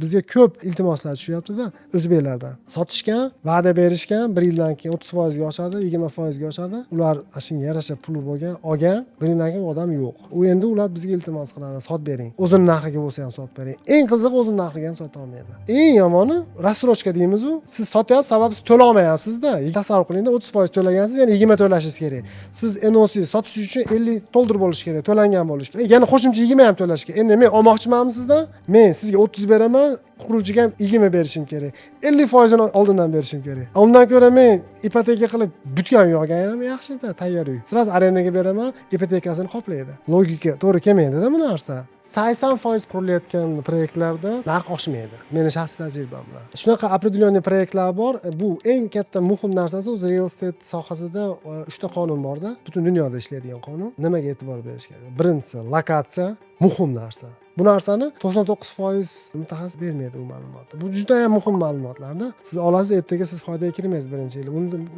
Bizga ko'p iltimoslar tushyapti-da o'zbeklardan. Sotishgan, va'da berishgan, 1 yildan keyin 30% ga oshadi, 20% ga oshadi. Ular shunga yarasha puli bo'lgan, olgan, 1 yildan keyin odam yo'q. U endi ular bizga iltimos qiladi, sotib bering. O'zini narxiga bo'lsa ham sotib bering. Eng qizig'i o'zini narxiga ham sota olmaydi. Eng yomoni rassrochka deymiz-ku. Siz sotyapsiz, sababi siz to'la olmayapsiz-da. Tasavvur qiling-da, 30% to'lagansiz, yana 20 to'lashingiz kerak. Siz NOC sotish uchun 50 to'ldirib bo'lish kerak, to'langan bo'lish kerak. Yana qo'shimcha 20 ham to'lash kerak. Endi men olmoqchimanmi sizdan? Men sizga 30 beraman, quruvchiga ham 20 berishim kerak. 50% ni oldindan berishim kerak. Undan ko'ra men ipoteka qilib butgan yo'qganim yaxshi-da, tayyor uy. Siz arendaga beraman, ipotekasini qoplaydi. Logika to'g'ri kelmaydi-da bu narsa. 80% qurilayotgan proyektlarda narx oshmaydi. Meni shaxsiy tajribam bilan. Shunaqa определённый proyektlar bor. Bu eng katta muhim narsasi o'z real estate sohasida 3 ta qonun borda. Butun dunyoda ishlaydigan qonun. Nimaga e'tibor berish kerak? Birinchisi, lokatsiya muhim narsa. Bu narsani 99% mutaxassis bermaydi bu ma'lumotni. Bu juda ham muhim ma'lumotlarda. Siz olasiz, ertaga siz foydaga kirmaysiz birinchi yil.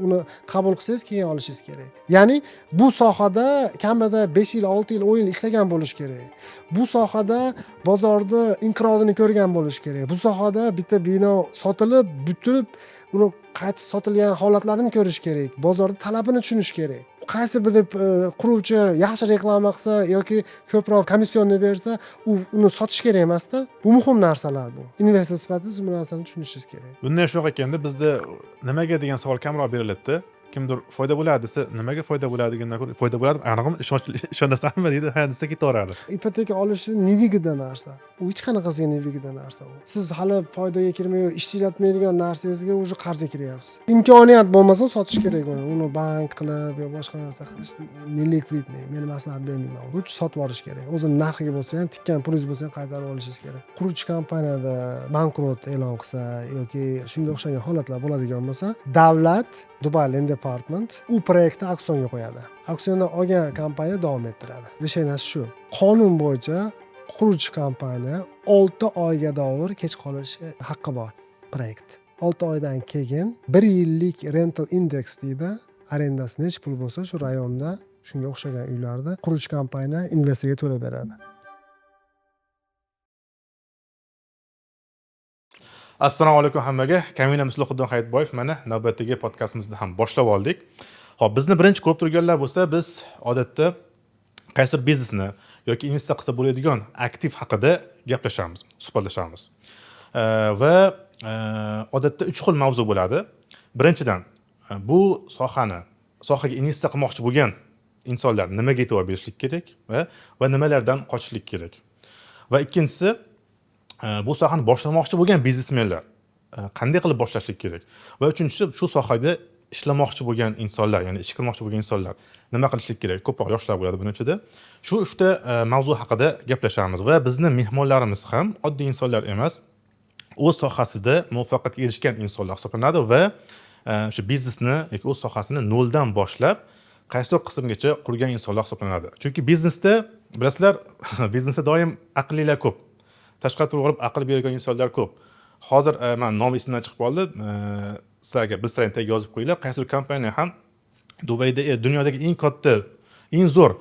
Uni qabul qilsangiz keyin olishingiz kerak. Ya'ni bu sohada kamida 5 yil, 6 yil, 10 yil ishlagan bo'lish kerak. Bu sohada bozorda inqirozini ko'rgan bo'lish kerak. Bu sohada bitta bino sotilib, bitilib, uni qayta sotilgan holatlarini ko'rish kerak. Bozorda talabini tushunish kerak. Qaysi bir quruvchi yaxshi reklama qilsa yoki ko'proq komissionni bersa, uni sotish kerak emas-da. Bu muhim narsalar bu. Investor sifatida siz bu narsani tushunishingiz kerak. Bundan shunaqa ekanda bizda nimaga degan savol kamroq beriladi-da. Kimdir foyda bo'ladi desa, nimaga foyda bo'ladi degandan ko'ra foyda bo'ladi, aniqmi ishonasanmi deydi, ha desa ketaveradi. Ipoteka olishi nevigida narsa. U hech qanaqasiga nevigida narsa u. Siz hali foydaga kirmay, ishlatmaydigan narsangizga o'zi qarzga kiryapsiz. Imkoniyat bo'lmasa sotish kerak uni. Uni bank qilib yo boshqa narsa qilish nelikvidniy. Men maslahat bermayman. Uni sotib olish kerak. O'zini narxiga bo'lsa ham, tikkan pulingiz bo'lsa ham qaytarib olishingiz kerak. Quruvchi kompaniyada bankrot e'lon qilsa yoki shunga o'xshagan holatlar bo'ladigan bo'lsa, davlat Dubai Land Department u proyektni auksionga qo'yadi. Auksiondan olgan kompaniya davom ettiradi. Решение shu. Qonun bo'yicha quruvchi kompaniya 6 oyga davr kech qolishi haqqi bor proyekt. 6 oydan keyin 1 yillik rental index deydi. Arendasi nech pul bo'lsa shu rayonda shunga o'xshagan uylarda quruvchi kompaniya investorga to'lab beradi. Assalomu alaykum hammaga. Kamina Muslihuddin Hayitboyev mana navbatdagi podkastimizni ham boshlab oldik. Xo'p, bizni birinchi ko'rib turganlar bo'lsa, biz odatda qaysi biznesni yoki investitsiya qilsa bo'ladigan aktiv haqida gaplashamiz, suhbatlashamiz. Va odatda 3 xil mavzu bo'ladi. Birinchidan, bu sohaga investitsiya qilmoqchi bo'lgan insonlar nimaga e'tibor berishlik kerak va nimalardan qochishlik kerak. Va ikkinchisi, bu sohani boshlamoqchi bo'lgan biznesmenlar qanday qilib boshlashlik kerak? Va uchinchisi, shu sohada ishlamoqchi bo'lgan insonlar, ya'ni ishga kirmoqchi bo'lgan insonlar nima qilishlik kerak? Ko'proq yoshlar bo'ladi buning ichida. Shu 3 ta mavzu haqida gaplashamiz va bizning mehmonlarimiz ham oddiy insonlar emas, o'z sohasida muvaffaqiyatga erishgan insonlar hisoblanadi va shu biznesni yoki o'z sohasini noldan boshlab qaysidir qismgacha qurgan insonlar hisoblanadi. Chunki biznesda bilasizlar, biznesda doim aqllilar ko'p. Tashqari turib aql bergan insonlar ko'p. Hozir men nomi esimdan chiqib qoldi. Sizlarga bilsalaring tagiga yozib qo'yinglar. Qaysi bir kompaniya ham Dubayda dunyodagi eng katta, eng zo'r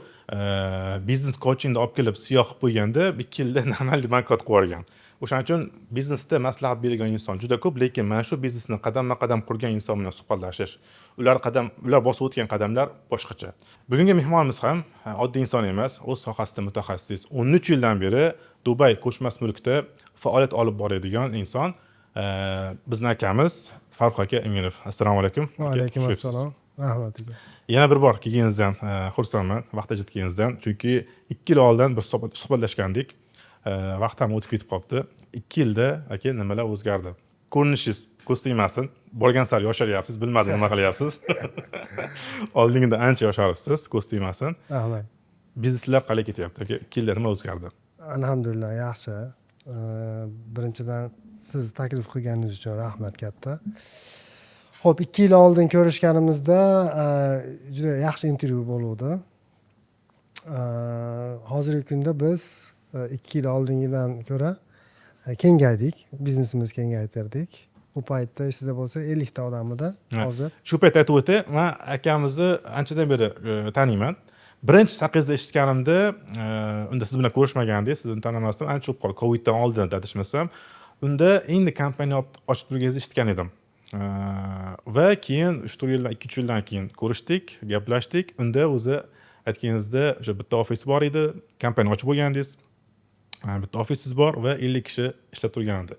biznes coachingni olib kelib siyoh qilib qo'yganda 2 yilda normal bankrot qilib yuborgan. O'shaning uchun biznesda maslahat beradigan inson juda ko'p, lekin mana shu biznesni qadamma-qadam qurgan inson bilan suhbatlashish, ular bosib o'tgan qadamlar boshqacha. Bugungi mehmonimiz ham oddiy inson emas, o'z sohasida mutaxassis. 13 yildan beri Dubay ko'chmas mulkda faoliyat olib boradigan inson bizning akamiz Farruh aka Eminov. Assalomu alaykum. Va alaykum assalom. Rahmat aka. Yana bir bor kelganingizdan xursandman, vaqt ajratganingizdan, chunki 2 yil oldin bir suhbatlashgandik. Vaqt ham o'tib ketib qoldi. 2 yilda aka nimalar o'zgardi? Ko'rinishingiz ko'z tegmasin. Borgan sari yosharyapsiz, bilmadim nima qilyapsiz. Oldingida ancha yosharibsiz, ko'z tegmasin. Rahmat. Bizneslar qalay ketyapti aka? 2 yilda nima o'zgardi? Alhamdulillah, yaxshi. Birinchidan siz taklif qilganingiz uchun rahmat katta. Xo'p, 2 yil oldin ko'rishganimizda juda yaxshi intervyu bo'ldi. Hozirgi kunda biz 2 yil oldingidan ko'ra kengaydik, biznesimizni kengaytirdik. U paytda sizda bo'lsa 50 ta odam edi, hozir. Shu paytda aytib o'tay, men akamizni anchadan beri taniyman. Birinchi saqizda eshitganimda, unda siz bilan ko'rishmagandik, sizni tanimasdim, ancha bo'lib qoldi. Coviddan oldin adashmasam, unda endi kompaniya ochib turganingizni eshitgan edim. Va keyin 3-4 yildan 2-3 yildan keyin ko'rishdik, gaplashdik. Unda o'zi aytganingizda o'sha bitta ofis bor edi, kompaniya ochib bo'lgandingiz. Bitta ofisingiz bor va 50 kishi ishlab turgan edi.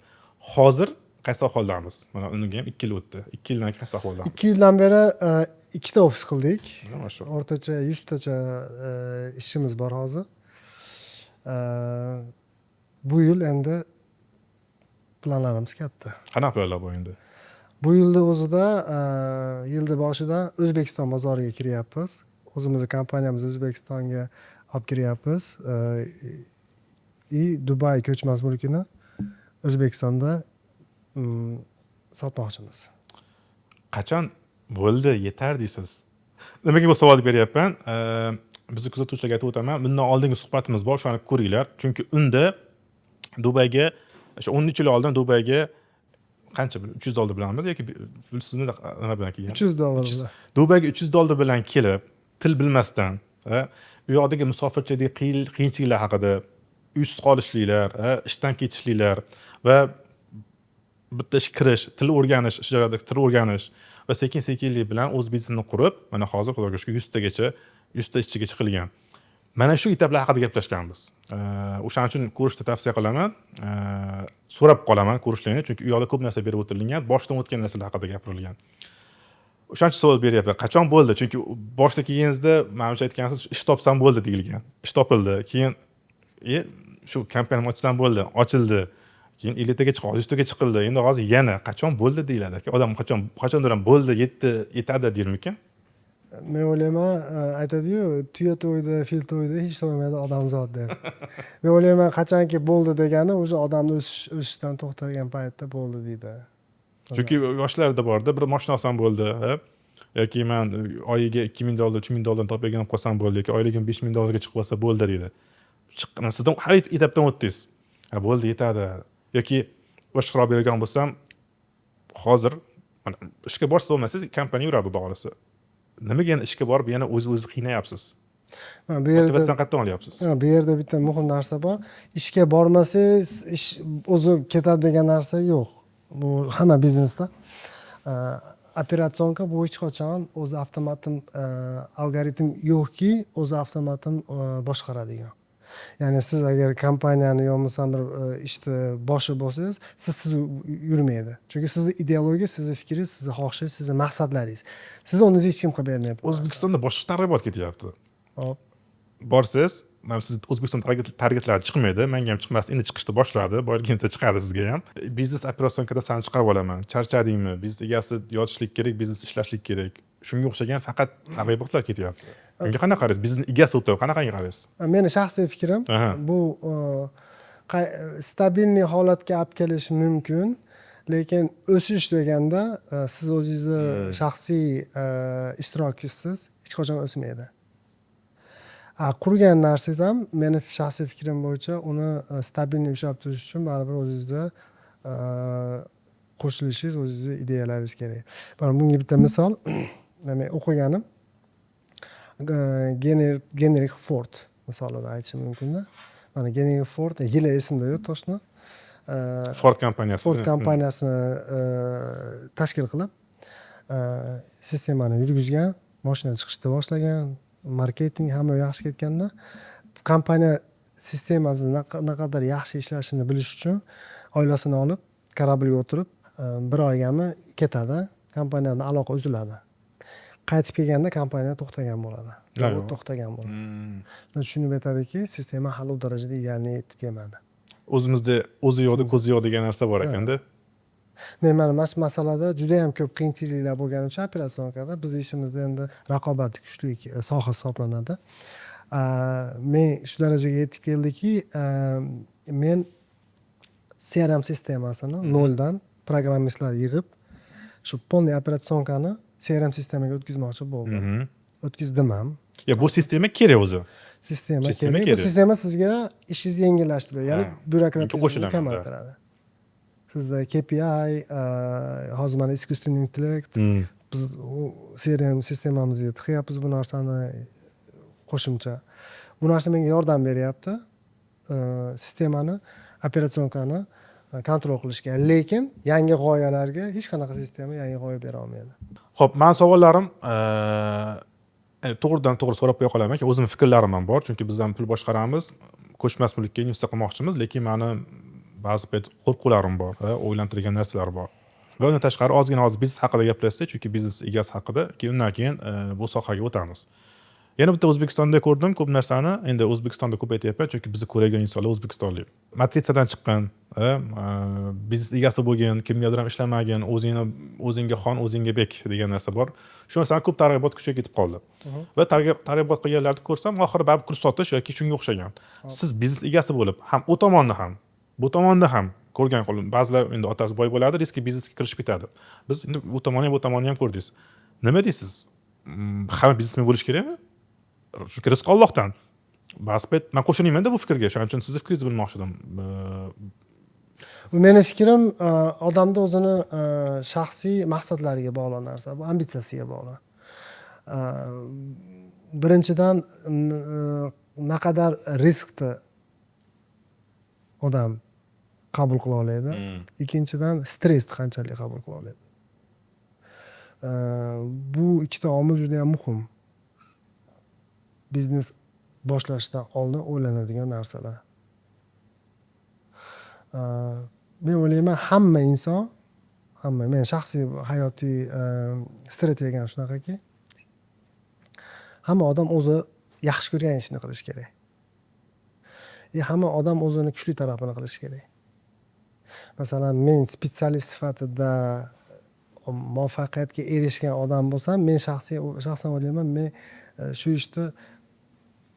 Hozir qaysi ahvoldamiz? Mana unga ham 2 yil o'tdi. 2 yildan keyin qaysi ahvoldamiz? 2 yildan beri ikkita ofis qildik. Mashallah. O'rtacha 100 tacha ishchimiz bor hozir. Bu yil endi planlarimiz katta. Qanaqa planlar bor endi? Bu yilni o'zida yilni boshida O'zbekiston bozoriga kiryapmiz. O'zimizning kompaniyamiz O'zbekistonga olib kiryapmiz. Dubay ko'chmas mulkini O'zbekistonda sotmoqchimiz. Qachon bo'ldi, yetar deysiz? Nimaga bu savolni beryapman? Bizni kuzatuvchilarga aytib o'taman. Bundan oldingi suhbatimiz bor, o'shani ko'ringlar. Chunki unda Dubayga o'sha 10 yil oldin Dubayga qancha $300 bilanmi yoki sizni nima bilan kelgan? $300. Dubayga $300 bilan kelib, til bilmasdan, u yoqdagi musofirchilik qiyinchiliklar haqida, uysiz qolishliklar, ishdan ketishliklar va bitta ish kirish, til o'rganish, ish joyida til o'rganish va sekin-sekinlik bilan o'z biznesini qurib, mana hozir xudoga shukr 100 tagacha, 100 ta ishchiga chiqilgan. Mana shu etaplar haqida gaplashganmiz. O'shaning uchun ko'rishni tavsiya qilaman. So'rab qolaman ko'rishlarini, chunki u yoqda ko'p narsa berib o'tilgan, boshdan o'tgan narsalar haqida gapirilgan. O'shaning uchun savol beryapman. Qachon bo'ldi? Chunki boshda kelganingizda, menimcha aytgansiz, ish topsam bo'ldi deyilgan. Ish topildi. Keyin shu kompaniyani ochsam bo'ldi, ochildi. Keyin 50 taga chiqdi, 100 taga chiqildi. Endi hozir yana qachon bo'ldi deyiladi aka. Odam qachondir ham bo'ldi, yetadi deyilmikan? Men o'ylayman, aytadi-yu, tuya to'ydi, fil to'ydi, hech to'ymaydi odamzod deb. Men o'ylayman, qachonki bo'ldi degani o'sha odamni o'sishdan to'xtagan paytda bo'ldi deydi. Chunki yoshlarda borda bir mashina olsam bo'ldi, yoki men oyiga $2000, $3000 topgan qolsam bo'ldi, yoki oyligim $5000 ga chiqib qolsa bo'ldi deydi. Sizdan har etapdan o'tdingiz. Bo'ldi, yetadi. Yoki boshqaroq bergan bo'lsam, hozir mana ishga borsa bo'lmasangiz, kompaniya yuradi xudo xolasa. Nimaga yana ishga borib yana o'zingizni qiynayapsiz? Bu yerda motivatsiyani qayerdan olyapsiz? Bu yerda bitta muhim narsa bor. Ishga bormasangiz, ish o'zi ketadi degan narsa yo'q. Bu hamma biznesda. Operatsiyonka bu hech qachon o'zi avtomatim algoritm yo'qki, o'zi avtomatim boshqaradigan. Ya'ni siz agar kompaniyani yo bo'lmasam bir ishni boshi bo'lsangiz, siz yurmaydi. Chunki sizning ideologiya, sizning fikringiz, sizning xohishingiz, sizning maqsadlaringiz. Siz uni hech kim qilib bermayapti. O'zbekistonda boshqa targ'ibot ketyapti. Hop. Borsiz, mana siz O'zbekiston targetlari chiqmaydi, menga ham chiqmasdi, endi chiqishni boshladi, borganingizda chiqadi sizga ham. Biznes operatsiyonkada sani chiqarib olaman. Charchadingmi? Biznes egasi yotishlik kerak, biznes ishlashlik kerak. Shunga o'xshagan faqat targ'ibotlar ketyapti. Bunga qanaqa qaraysiz? Biznes egasi o'tirib, qanaqangi qaraysiz? Meni shaxsiy fikrim, bu stabilniy holatga olib kelishi mumkin, lekin o'sish deganda siz o'zingizni shaxsiy ishtirokchisiz, hech qachon o'smaydi. Qurgan narsangiz ham meni shaxsiy fikrim bo'yicha uni stabilniy ushlab turish uchun baribir o'zingizda qo'shilishingiz, o'zingizning ideyalaringiz kerak. Bunga bitta misol, men o'qiganim Henry Ford misolida aytishim mumkin-da. Mana Henry Ford yili esimda yo'q to'shni. Ford kompaniyasini tashkil qilib, sistemani yurgizgan, mashina chiqishni boshlagan, marketing hamma yaxshi ketganda, kompaniya sistemasi naqadar yaxshi ishlashini bilish uchun oilasini olib, kорабльga o'tirib, bir oygami ketadi, kompaniyadan aloqa uziladi. Qaytib kelganda kompaniya to'xtagan bo'ladi. Zavod to'xtagan bo'ladi. Tushunib aytadiki, sistema hali u darajada idealni yetib kelmadi. O'zimizda o'zi yo'qda ko'zi yo'q degan narsa bor ekanda. Men mana masalada juda ham ko'p qiyinchiliklar bo'lgani uchun operatsiyonkada biz ishimizda endi raqobat kuchli soha hisoblanadi. Men shu darajaga yetib keldiki, men CRM sistemasini noldan programmistlar yig'ib, shu polniy operatsionkani CRM sistemaga o'tkazmoqchi bo'ldim. O'tkazdim ham. Bu sistema kerak o'zi. Sistema kerak. Bu sistema sizga ishingizni yengillashtiradi, ya'ni byurokratiyani kamaytiradi. Sizda KPI, hozir mana искусственный intellekt, biz CRM sistemamizga tiqyapmiz bu narsani qo'shimcha. Bu narsa menga yordam beryapti. Sistemani, operatsionkani kontrol qilishga, lekin yangi g'oyalarga hech qanaqa sistema yangi g'oya bera olmaydi. Xo'p, men savollarim to'g'ridan to'g'ri so'rab qo'ya qolaman. O'zimning fikrlarim ham bor, chunki biz ham pul boshqaramiz, ko'chmas mulkka investitsiya qilmoqchimiz, lekin meni ba'zi payt qo'rquvlarim bor, o'ylantirgan narsalar bor. Va undan tashqari ozgina hozir biznes haqida gaplashsak, chunki biznes egasi haqida, undan keyin bu sohaga o'tamiz. Yana bitta O'zbekistonda ko'rdim ko'p narsani, endi O'zbekistonda ko'p aytyapman, chunki bizni ko'rgan insonlar o'zbekistonlik. Matrisadan chiqqan, biznes egasi bo'lgan, kimgadir ham ishlamagin, o'zingga xon, o'zingga bek degan narsa bor. Shu narsani ko'p targ'ibot kuchiga ketib qoldi. Va targ'ibot qilganlarni ko'rsam, oxiri baribir kurs sotish yoki shunga o'xshagan. Siz biznes egasi bo'lib, ham u tomonni ham, bu tomonni ham ko'rgan qo'lim. Ba'zilar endi otasi boy bo'ladi, riskli biznesga kirishib ketadi. Biz endi bu tomonni ham ko'rdingiz. Nima deysiz? Hamma biznesmen bo'lish kerakmi? Chunki rizq Allohdan. Ba'zi payt men qo'shilmayman-da bu fikrga. Shuning uchun sizni fikringizni bilmoqchi edim. Bu meni fikrim, odamda o'zini shaxsiy maqsadlariga bog'liq narsa, bu ambitsiyasiga bog'liq. Birinchidan naqadar riskni odam qabul qila oladi. Ikkinchidan stressni qanchalik qabul qila oladi. Bu ikkita omil juda ham muhim. Biznes boshlashdan oldin o'ylanadigan narsalar. Men o'ylayman, hamma inson, men shaxsiy hayotiy strategiyam shunaqaki, hamma odam o'zi yaxshi ko'rgan ishini qilish kerak. Hamma odam o'zini kuchli tarafini qilish kerak. Masalan, men spetsialist sifatida muvaffaqiyatga erishgan odam bo'lsam, men shaxsan o'ylayman, men shu ishni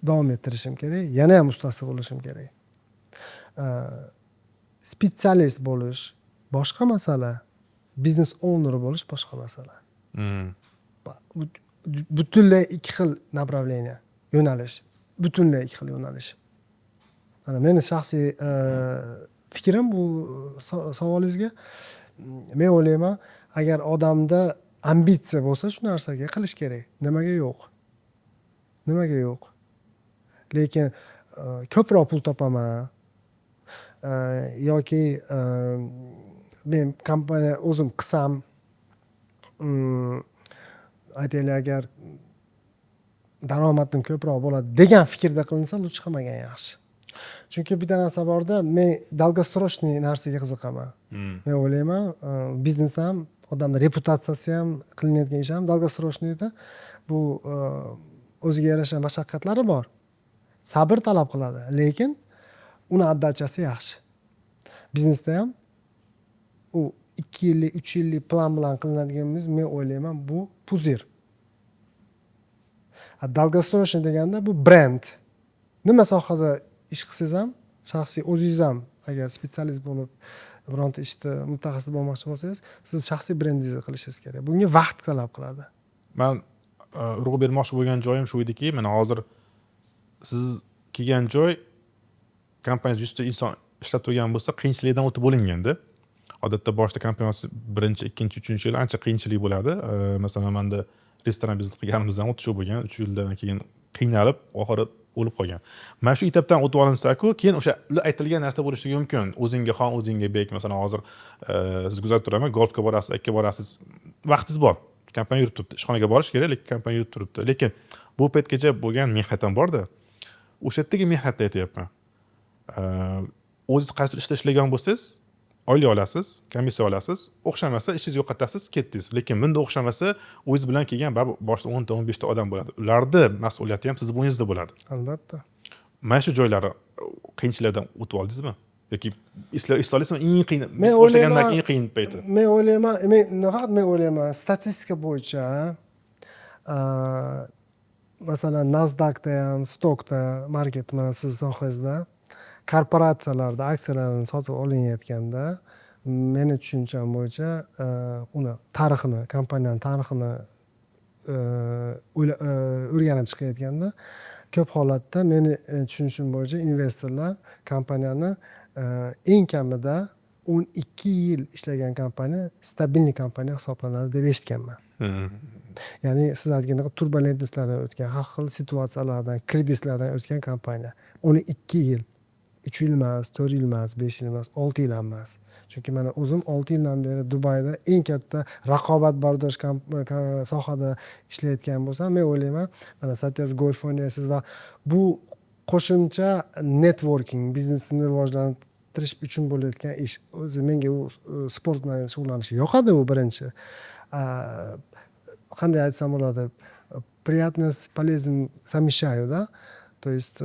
davom ettirishim kerak, yana ham ustasi bo'lishim kerak. Spetsialist bo'lish boshqa masala, biznes owner bo'lish boshqa masala. Butunlay ikki xil направление, yo'nalish, butunlay ikki xil yo'nalish. Mana meni shaxsiy fikrim bu savolingizga, men o'ylayman, agar odamda ambitsiya bo'lsa, shu narsaga qilish kerak. Nimaga yo'q? Nimaga yo'q? Lekin ko'proq pul topaman yoki men kompaniya o'zim qilsam, aytaylik, agar daromadim ko'proq bo'ladi degan fikrda qilinsa, lutchi qilmagan yaxshi. Chunki bitta narsa borda, men долгосрочный narsaga qiziqaman. Men o'ylayman, biznes ham, odamning reputatsiyasi ham, qilinayotgan ish ham долгосрочныйda bu o'ziga yarasha mashaqqatlari bor. Sabr talab qiladi, lekin uni addachasi yaxshi. Biznesda ham u 2 yillik, 3 yillik plan bilan qilinadiganimiz, men o'ylayman, bu puzir. Долгосрочный deganda bu brend. Nima sohada ish qilsangiz ham, shaxsiy o'zingiz ham agar spetsialist bo'lib, bironta ishda mutaxassis bo'lmoqchi bo'lsangiz, siz shaxsiy brendingizni qilishingiz kerak. Bunga vaqt talab qiladi. Men urg'u bermoqchi bo'lgan joyim shu ediki, mana hozir siz kelgan joy kompaniyada 100 ta inson ishlab turgan bo'lsa, qiyinchilikdan o'tib bo'linganda. Odatda boshida kompaniyasi 1-chi, 2-chi, 3-chi yil ancha qiyinchilik bo'ladi. Masalan, menda restoran biznes qilganimizdan o'tib shu bo'lgan, 3 yildan keyin qiynalib, oxiri o'lib qolgan. Mana shu etapdan o'tib olinsa-ku, keyin o'sha aytilgan narsa bo'lishligi mumkin. O'zingga xon, o'zingga bek. Masalan, hozir siz kuzatib turaman, golfga borasiz, akka borasiz. Vaqtingiz bor. Kompaniya yurib turibdi. Ishxonaga borish kerak, lekin kompaniya yurib turibdi. Lekin bu paytgacha bo'lgan mehnat ham bor-da. O'sha yerdagi mehnatni aytyapman. O'zingiz qaysi ishda ishlagan bo'lsangiz, oylik olasiz, komissiya olasiz, o'xshamasa ishingizni yo'qotasiz, ketdingiz. Lekin bunda o'xshamasa, o'zingiz bilan kelgan boshida 10 ta, 15 ta odam bo'ladi. Ularning mas'uliyati ham siz bo'yningizda bo'ladi. Albatta. Mana shu joylari qiyinchiliklardan o'tib oldingizmi? Yoki eslaysizmi eng qiyin, biz boshlagandan eng qiyin payti? Men o'ylayman, nafaqat men o'ylayman, statistika bo'yicha masalan Nasdaqda ham, Stockda, market, mana siz sohangizda korporatsiyalarda aksiyalarni sotib olinayotganda, meni tushuncham bo'yicha uni tarixini, kompaniyaning tarixini o'rganib chiqayotganda, ko'p holatda meni tushunishim bo'yicha investorlar kompaniyani eng kamida 12 yil ishlagan kompaniya stabilniy kompaniya hisoblanadi deb eshitganman. Ya'ni siz aytgandek turbulentliklardan o'tgan, har xil situatsiyalardan, krizislardan o'tgan kompaniya 12 yil 3 yil emas, 4 yil emas, 5 yil emas, 6 yil ham emas. Chunki mana o'zim 6 yildan beri Dubayda eng katta raqobatbardosh sohada ishlayotgan bo'lsam, men o'ylayman, mana Satyaz golf o'ynaysiz va bu qo'shimcha networking, biznesni rivojlantirish uchun bo'layotgan ish. O'zi menga u sport bilan shug'ullanish yoqadi, u birinchi. Qanday aytsam bo'ladi? Приятность полезен совмещаю-da. То есть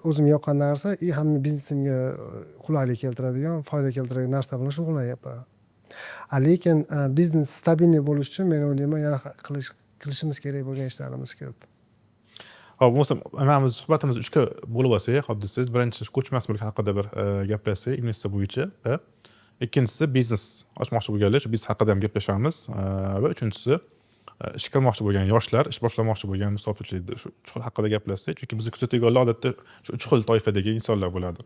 o'zim yoqqan narsa hamma biznesimga qulaylik keltiradigan, foyda keltiradigan narsa bilan shug'ullanyapman. Lekin biznes stabilniy bo'lishi uchun men o'ylayman, yana qilishimiz kerak bo'lgan ishlarimiz ko'p. Hop, bo'lmasa hammamiz suhbatimizni 3 ga bo'lib olsak, xo'p desangiz, birinchisi ko'chmas mulk haqida bir gaplashsak, investitsiya bo'yicha, ikkinchisi biznes ochmoqchi bo'lganlar, biznes haqida ham gaplashamiz va uchinchisi ish qilmoqchi bo'lgan yoshlar, ish boshlamoqchi bo'lgan musofirchilikda shu 3 xil haqida gaplashsak, chunki bizni kuzatuvchilar odatda shu 3 xil toifadagi insonlar bo'ladi.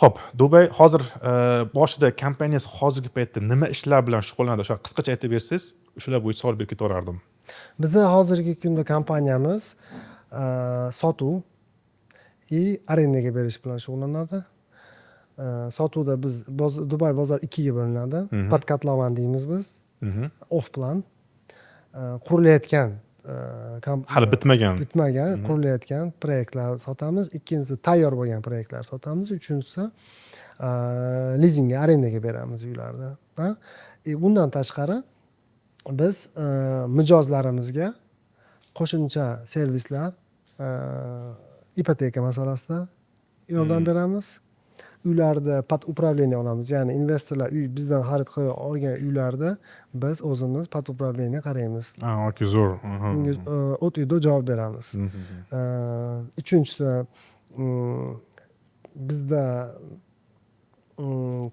Xo'p, Dubay hozir boshida kompaniyasi hozirgi paytda nima ishlar bilan shug'ullanadi? O'sha qisqacha aytib bersangiz, shular bo'yicha savol berib ketaverardim. Bizni hozirgi kunda kompaniyamiz sotuv и arendaga berish bilan shug'ullanadi. Sotuvda biz Dubay bozor 2 ga bo'linadi. Podkatlovan deymiz biz. Off plan. Qurilayotgan hali bitmagan qurilayotgan proyektlar sotamiz. Ikkinchisi tayyor bo'lgan proyektlar sotamiz. Uchinchisi lizingga, arendaga beramiz uylarni. Bundan tashqari biz mijozlarimizga qo'shimcha servislar, ipoteka masalasida yordam beramiz. Uylarda pod upravlение olamiz. Ya'ni investorlar bizdan xarid qilib olgan uylarda biz o'zimiz pod upravlение qaraymiz. Okey, zo'r. Unga o't uyda javob beramiz. Uchinchisi bizda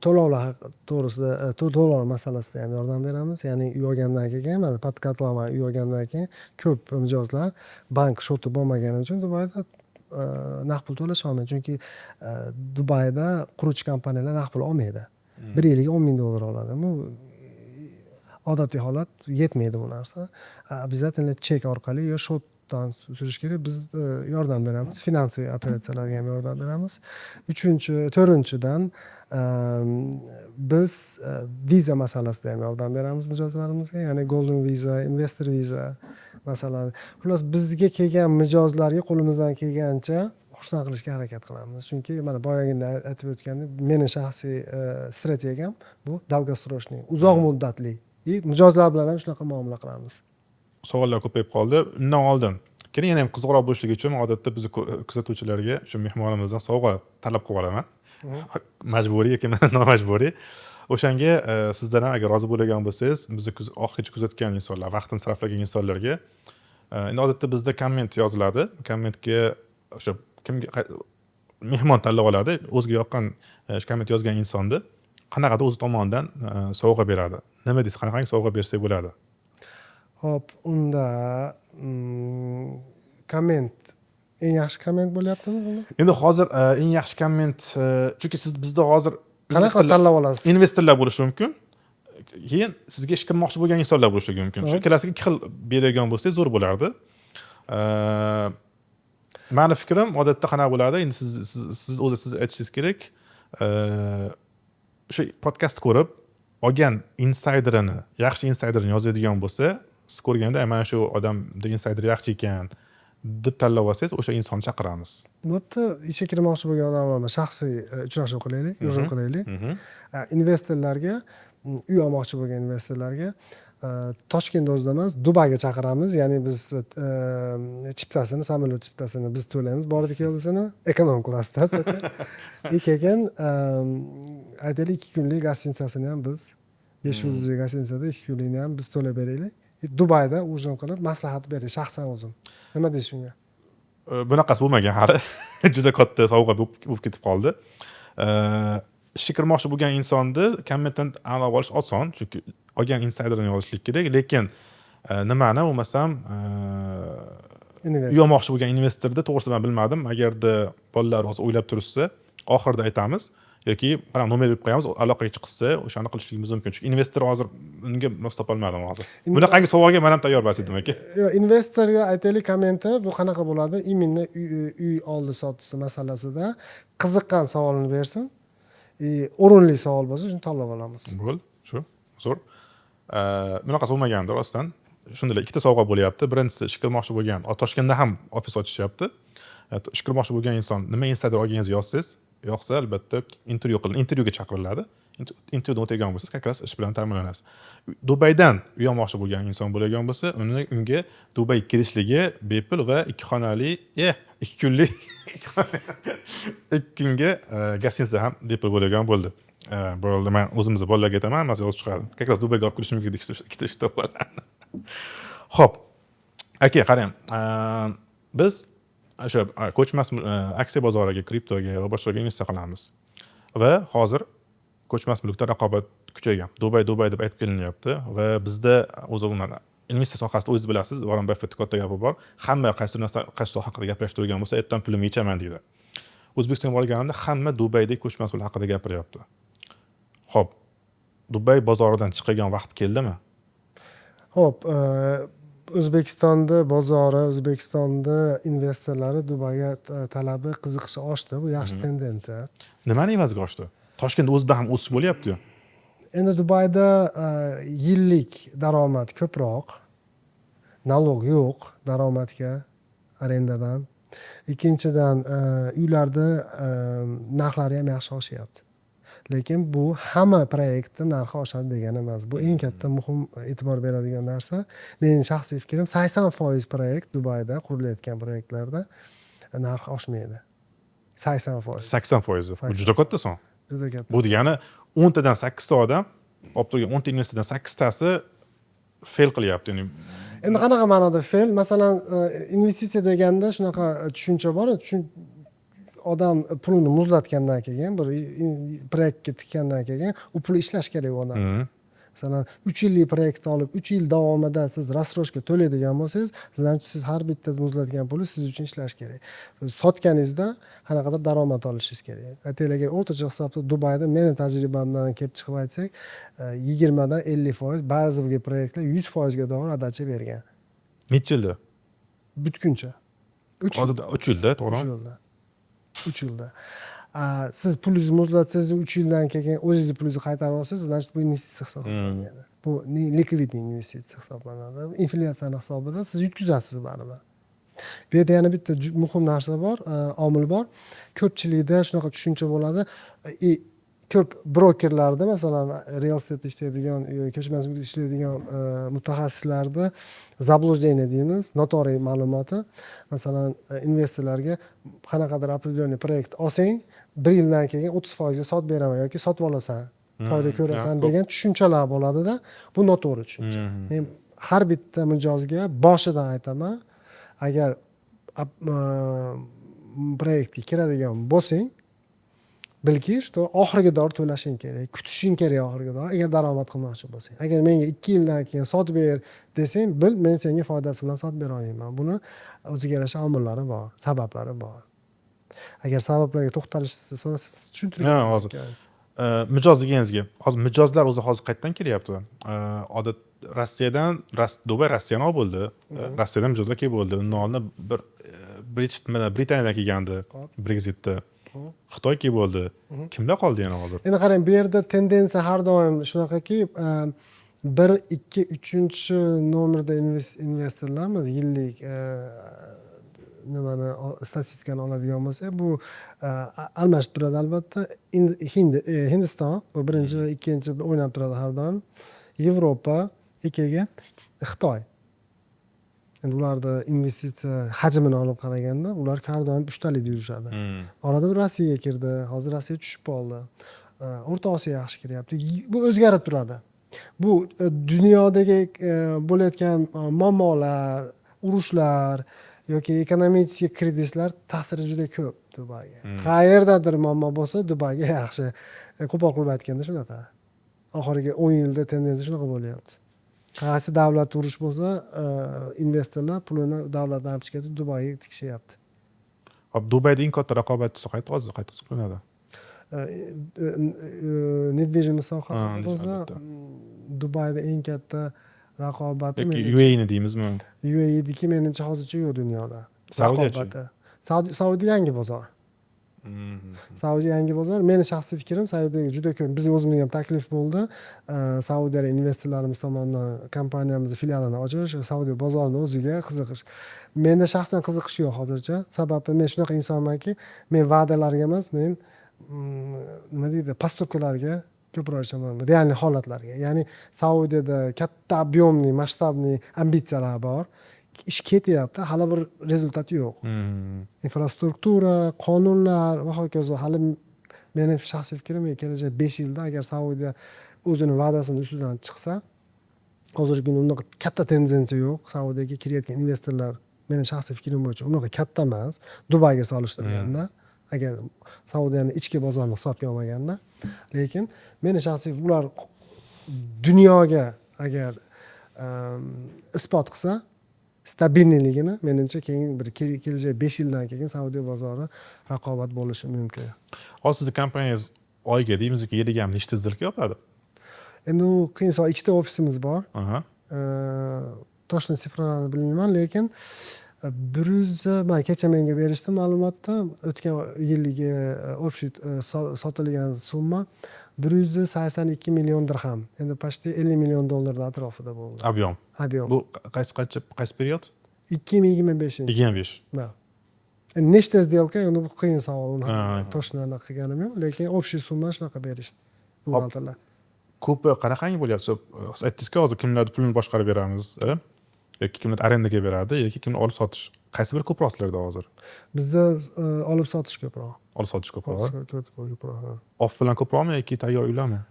to'lovlar to'g'risida, to'lovlar masalasida ham yordam beramiz. Ya'ni uy olgandan keyin, mana podkatlovan uy olgandan keyin ko'p mijozlar bank shoti bo'lmagani uchun Dubayda naqd pul to'lash olmaydi. Chunki Dubayda quruvchi kompaniyalar naqd pul olmaydi. Bir yiliga $10,000 oladi. Bu odatiy holat, yetmaydi bu narsa. Обязательно chek orqali yo shotdan surish kerak. Biz yordam beramiz. Finansiy operatsiyalarga ham yordam beramiz. To'rtinchidan biz viza masalasida ham yordam beramiz mijozlarimizga. Ya'ni golden viza, investor viza masalan. Xullas, bizga kelgan mijozlarga qo'limizdan kelgancha xursand qilishga harakat qilamiz. Chunki mana boyagina aytib o'tgandek, meni shaxsiy strategiyam bu долгосрочный, uzoq muddatli. Mijozlar bilan ham shunaqa muomala qilamiz. Savollar ko'payib qoldi. Undan oldin keling, yana ham qiziqroq bo'lishligi uchun odatda biz kuzatuvchilarga shu mehmonimizdan sovg'a talab qilib olaman. Majburiy yoki nomajburiy. O'shanga sizdan ham agar rozi bo'lgan bo'lsangiz, bizni oxirgacha kuzatgan insonlar, vaqtini sarflagan insonlarga endi odatda bizda komment yoziladi. Kommentga o'sha kimga mehmon tanlab oladi, o'ziga yoqqan komment yozgan insonni qanaqadir o'zi tomonidan sovg'a beradi. Nima deysiz, qanaqangi sovg'a bersak bo'ladi? Hop, unda komment eng yaxshi komment bo'lyaptimi buni? Endi hozir eng yaxshi komment, chunki siz bizda hozir qanaqa tanlab olasiz? Investorlar bo'lishi mumkin. Keyin sizga ish qilmoqchi bo'lgan insonlar bo'lishi mumkin. Shu ikkalasiga 2 xil beradigan bo'lsangiz zo'r bo'lardi. Meni fikrim odatda qanaqa bo'ladi? Endi siz o'zingiz aytishingiz kerak. O'sha podkast ko'rib olgan insiderini, yaxshi insiderini yozadigan bo'lsa, siz ko'rganda mana shu odamda insider yaxshi ekan deb tanlab olsangiz, o'sha insonni chaqiramiz. Bo'pti, ishga kirmoqchi bo'lgan odamlar bilan shaxsiy uchrashuv qilaylik, yig'in qilaylik. Investorlarga, uy olmoqchi bo'lgan investorlarga Toshkent o'zida emas, Dubayga chaqiramiz. Ya'ni biz chiptasini, samolyot chiptasini biz to'laymiz, bordi keldisini ekonom klassda. Keyin aytaylik 2 kunlik gostinitsasini ham biz 5 yulduzli gostinitsada 2 kunlikni ham biz to'lab beraylik. Dubayda ujin qilib maslahat beraylik shaxsan o'zim. Nima deysiz shunga? Bunaqasi bo'lmagan hali. Juda katta sovg'a bo'lib ketib qoldi. Ishga kirmoqchi bo'lgan insonni kommentdan aniqlab olish oson, chunki olgan insiderni yozishlik kerak, lekin nimani bo'lmasam uy olmoqchi bo'lgan investorda to'g'risi men bilmadim. Agarda bolalar hozir o'ylab turishsa, oxirida aytamiz. yoki qarang nomer berib qo'yamiz, aloqaga chiqsa o'shani qilishligimiz mumkin. Chunki investor hozir unga mos topolmadim hozir. Bunaqangi savolga men ham tayyor emas edim aka. Yo'q, investorga aytaylik kommenti bu qanaqa bo'ladi? Именно uy oldi sotdisi masalasida qiziqqan savolni bersin. O'rinli savol bo'lsa shuni tanlab olamiz. Bo'l, shu. Zo'r. Bunaqasi bo'lmagandi rostdan. Shunday ikkita sovg'a bo'lyapti. Birinchisi ish qilmoqchi bo'lgan, Toshkentda ham ofis ochishyapti. Ish qilmoqchi bo'lgan inson nima insider olganingizni yozsangiz, yo'qsa albatta intervyuga chaqiriladi. Intervyudan o'tgan bo'lsangiz, qanaqas ish bilan ta'minlanasiz. Dubaydan uy olmoqchi bo'lgan inson bo'lgan bo'lsa, unga Dubay kirishligi bepul va 2 xonali, 2 kunlik 2 kunga gostinitsa ham bepul bo'lgan bo'ldi. Bo'ldi, men o'zimizni bolalarga aytaman, mas yozib chiqardim. Qanaqas Dubayga olib kirish mumkin ikkita ish topadi. Xo'p. Aka, qarang. Biz o'sha ko'chmas aksiya bozoriga, kriptoga va boshqaga investitsiya qilamiz. Va hozir ko'chmas mulkda raqobat kuchaygan. Dubay deb aytib kelinyapti va bizda o'zi investitsiya sohasida o'zingiz bilasiz, Warren Buffett katta gapi bor. Hamma qaysi soha haqida gapirishib turgan bo'lsa, ertadan pulimni yechaman deydi. O'zbekistonga borganimda hamma Dubaydagi ko'chmas mulk haqida gapiryapti. Xo'p. Dubay bozoridan chiqadigan vaqt keldimi? Xo'p, O'zbekistonda bozori, O'zbekistonda investorlari Dubayga talabi, qiziqishi oshdi. Bu yaxshi tendensiya. Nimani evaziga oshdi? Toshkent o'zida ham o'sish bo'lyapti-yu. Endi Dubayda yillik daromad ko'proq, nalog yo'q daromadga, arendadan. Ikkinchidan, uylarda narxlari ham yaxshi oshyapti. Lekin bu hamma proyektda narxi oshadi degani emas. Bu eng katta muhim e'tibor beradigan narsa. Mening shaxsiy fikrim 80% proyekt Dubayda qurilayotgan proyektlarda narxi oshmaydi. 80%. 80%. Bu juda katta son. Juda katta. Bu degani 10 tadan 8 ta odam, olib turgan 10 ta investordan 8 tasi fail qilyapti. Ya'ni Endi qanaqa ma'noda fail? Masalan, investitsiya deganda shunaqa tushuncha bor. Odam pulini muzlatgandan keyin, bir proyektga tikkandan keyin u pul ishlash kerak u odam. Masalan, 3 yillik proyektni olib 3 yil davomida siz rassroshka to'laydigan bo'lsangiz, siz har bitta muzlatgan puli siz uchun ishlash kerak. Sotganingizda qanaqadir daromad olishingiz kerak. Aytaylik, agar o'rtacha hisobda Dubayda meni tajribamdan kelib chiqib aytsak, 20 dan 50%, ba'zi bir proyektlar 100% ga doğru adacha bergan. necha yilda? Bitguncha. 3 yilda, to'g'rimi? 3 yilda. Siz pulingizni muzlatsangiz 3 yildan keyin o'zingizni pulingizni qaytarib olsangiz, значит bu investitsiya hisoblanadi. Bu likvidniy investitsiya hisoblanadi. Inflyatsiyani hisobida siz yutkazasiz baribir. Bu yerda yana bitta muhim narsa bor, omil bor. Ko'pchilikda shunaqa tushuncha bo'ladi. Ko'p brokerlarda, masalan, real estate ishlaydigan, ko'chmas mulkda ishlaydigan mutaxassislarda zablуждение deymiz, notoriy ma'lumoti. Masalan, investorlarga qanaqadir определенный proyekt olsang, 1 yildan keyin 30% ga sotib beraman yoki sotib olasan, foyda ko'rasan degan tushunchalar bo'ladida, bu noto'g'ri tushuncha. Men har bitta mijozga boshidan aytaman, agar proyektga kiradigan bo'lsang, bilki, что oxiriga dor to'lashing kerak, kutishing kerak oxiriga dor, agar daromad qilmoqchi bo'lsang. Agar menga 2 yildan keyin sotib ber desang, bil, men senga foydasi bilan sotib bera olmayman. Buni o'ziga yarasha omillari bor, sabablari bor. Agar sabablarga to'xtalishni so'rasangiz tushuntirib hozir mijoz deganingizga, hozir mijozlar o'zi hozir qayerdan kelyapti? Odat Rossiyadan, Dubay Rossiyani olib bo'ldi. Rossiyadan mijozlar kelib bo'ldi. Undan oldin bir Britaniyadan kelgandi, Brexitda. Xitoy kelib bo'ldi. Kimlar qoldi yana hozir? Endi qarang, bu yerda tendensiya har doim shunaqaki, 1, 2, 3 nomerda investorlarimiz yillik nimani statistikani oladigan bo'lsak, bu almashib turadi albatta. Hindiston bu birinchi va ikkinchi o'ynab turadi har doim. Yevropa, keyin Xitoy. Endi ularda investitsiya hajmini olib qaraganda, ular har doim uchtalikda yurishadi. Orada bir Rossiyaga kirdi, hozir Rossiya tushib qoldi. O'rta Osiyo yaxshi kiryapti. Bu o'zgarib turadi. Bu dunyodagi bo'layotgan muammolar, urushlar yoki ekonomik krizislar ta'siri juda ko'p Dubayga. Qayerdadir muammo bo'lsa, Dubayga yaxshi. Qo'pol qilib aytganda shunaqa. Oxirgi 10 yilda tendensiya shunaqa bo'lyapti. Qaysi davlat urush bo'lsa, investorlar pulini davlatdan olib chiqib Dubayga tikishyapti. Hop, Dubayda eng katta raqobatchisi qayerda hozir? Qayerda hisoblanadi? недвижимость sohasida Ha, bo'lsa albatta. Dubayda eng katta raqobati yoki menimcha UAEni deymizmi? UAE'niki menimcha hozircha yo'q dunyoda. Saudiyachi? Raqobati. Saudiya yangi bozor. Saudiya yangi bozor. Meni shaxsiy fikrim Saudiyaga juda ko'p. Bizga o'zimizga ham taklif bo'ldi. Saudiyalik investorlarimiz tomonidan kompaniyamizni filialini ochish, Saudiya bozorini o'ziga qiziqish. Menda shaxsan qiziqish yo'q hozircha. Sababi men shunaqa insonmanki, men va'dalarga emas, men nima deydi, postupkalarga ko'proq ishonaman, realniy holatlarga. Ya'ni Saudiyada katta объемный, masshtabniy ambitsiyalar bor. Ish ketyapti, hali bir rezultati yo'q. Infrastruktura, qonunlar va hokazo. Hali mening shaxsiy fikrim, kelajak 5 yilda agar Saudiya o'zini va'dasini ustidan chiqsa, hozirgi kunda unaqa katta tendensiya yo'q. Saudiyaga kirayotgan investorlar mening shaxsiy fikrim bo'yicha unaqa katta emas. Dubayga solishtirganda, agar Saudiyani ichki bozorini hisobga olmaganda, lekin mening shaxsiy ular dunyoga agar isbot qilsa, stabilniligini menimcha keyin bir kelajak 5 yildan keyin Saudiya bozori raqobat bo'lishi mumkin. Hozir sizni kompaniyangiz oyga deymiz yoki yiliga ham nechta zilka yopadi? Endi u qiyin savol. 2 ta ofisimiz bor. Aha. Toshkent sifralarini bilmayman, lekin 100 man kecha menga berishdi ma'lumotda o'tgan yilgi общий sotilgan summa 182 million dirham. Endi почти 50 million dollar atrofida bo'ldi. Объем. Объем. Bu qaysi period? 2025. 25. Da. Endi nechta сделка, endi bu qiyin savol. Uni to'shni aniq qilganim yo'q, lekin общий summa shunaqa berishdi. Buxgalterlar. Ko'pi qanaqangi bo'lyapti? Siz aytdingiz-ku, hozir kimlarning pulini boshqarib beramiz, yoki kimlar arendaga beradi, yoki kimlar olib sotish. Qaysi biri ko'proq sizlarda hozir? Bizda olib sotish ko'proq. Olib sotish ko'proq. Ko'proq. Off bilan ko'proqmi yoki tayyor uylarmi?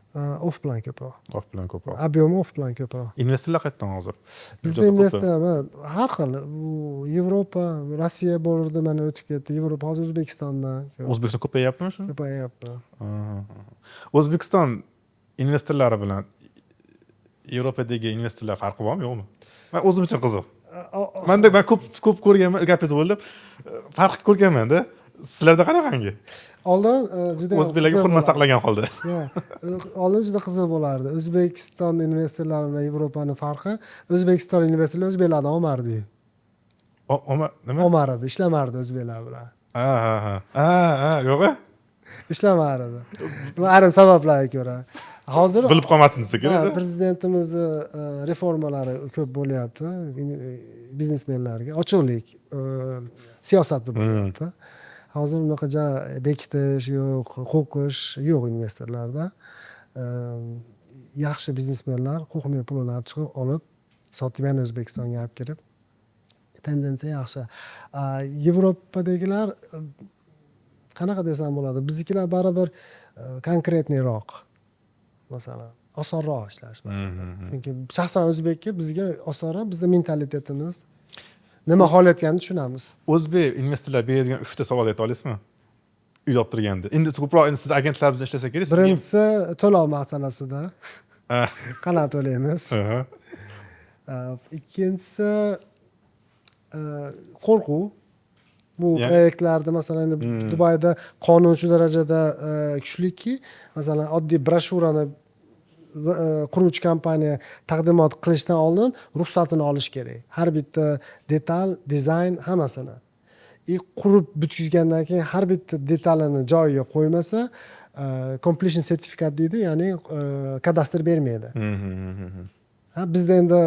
Off bilan ko'proq. Off bilan ko'proq. Объем off bilan ko'proq. Investorlar qayerdan hozir? Bizda investorlar har xil. U Yevropa, Rossiya bordi, mana o'tib ketdi. Yevropa hozir O'zbekistondan. O'zbekiston ko'payyaptimi shu? Ko'payyapti. O'zbekiston investorlari bilan Yevropadagi investorlar farqi bormi, yo'qmi? Men o'zim uchun qiziq. Men ko'p ko'rganman, gapingiz bo'ldi. Farq ko'rganman-da. Sizlarda qanaqangi? Oldin juda o'zbeklarga hurmat saqlagan holda. Oldin juda qiziq bo'lardi. O'zbekiston investorlari bilan Yevropaning farqi, O'zbekiston investorlar o'zbeklardan olmardi. Nima? Olmardi, ishlamardi o'zbeklar bilan. Yo'q-a? Ishlamardi. Bu ayrim sabablarga ko'ra. Hozir bilib qolmasin desa kerak. Prezidentimiz reformalari ko'p bo'lyapti. Biznesmenlarga ochiqlik siyosati bo'lyapti. Hozir unaqa bekitish yo'q, qo'qish yo'q investorlarda. Yaxshi biznesmenlar huquqiy pulini olib chiqib olib, sotib yana O'zbekistonga olib kirib, tendensiya yaxshi. Yevropadagilar qanaqa desam bo'ladi? Biznikilar baribir konkretniroq. Masalan, osonroq ishlash. Chunki shaxsan o'zbekka bizga osonroq, bizning mentalitetimiz nima holatganini tushunamiz. O'zbek investorlar beradigan 3 ta savol ayta olasizmi? Uy olib turganda. Endi ko'proq siz agentlar bilan ishlasa kerak. Birinchisi to'lov masalasida. Qanaqa to'laymiz? Ikkinchisi qo'rquv. Bu proyektlarda masalan Dubayda qonun shu darajada kuchliki, masalan oddiy broshurani quruvchi kompaniya taqdimot qilishdan oldin ruxsatini olish kerak. Har bitta detal, dizayn hammasini. Qurib bitkizgandan keyin har bitta detalini joyiga qo'ymasa, completion certificate deydi, ya'ni kadastr bermaydi. Bizda endi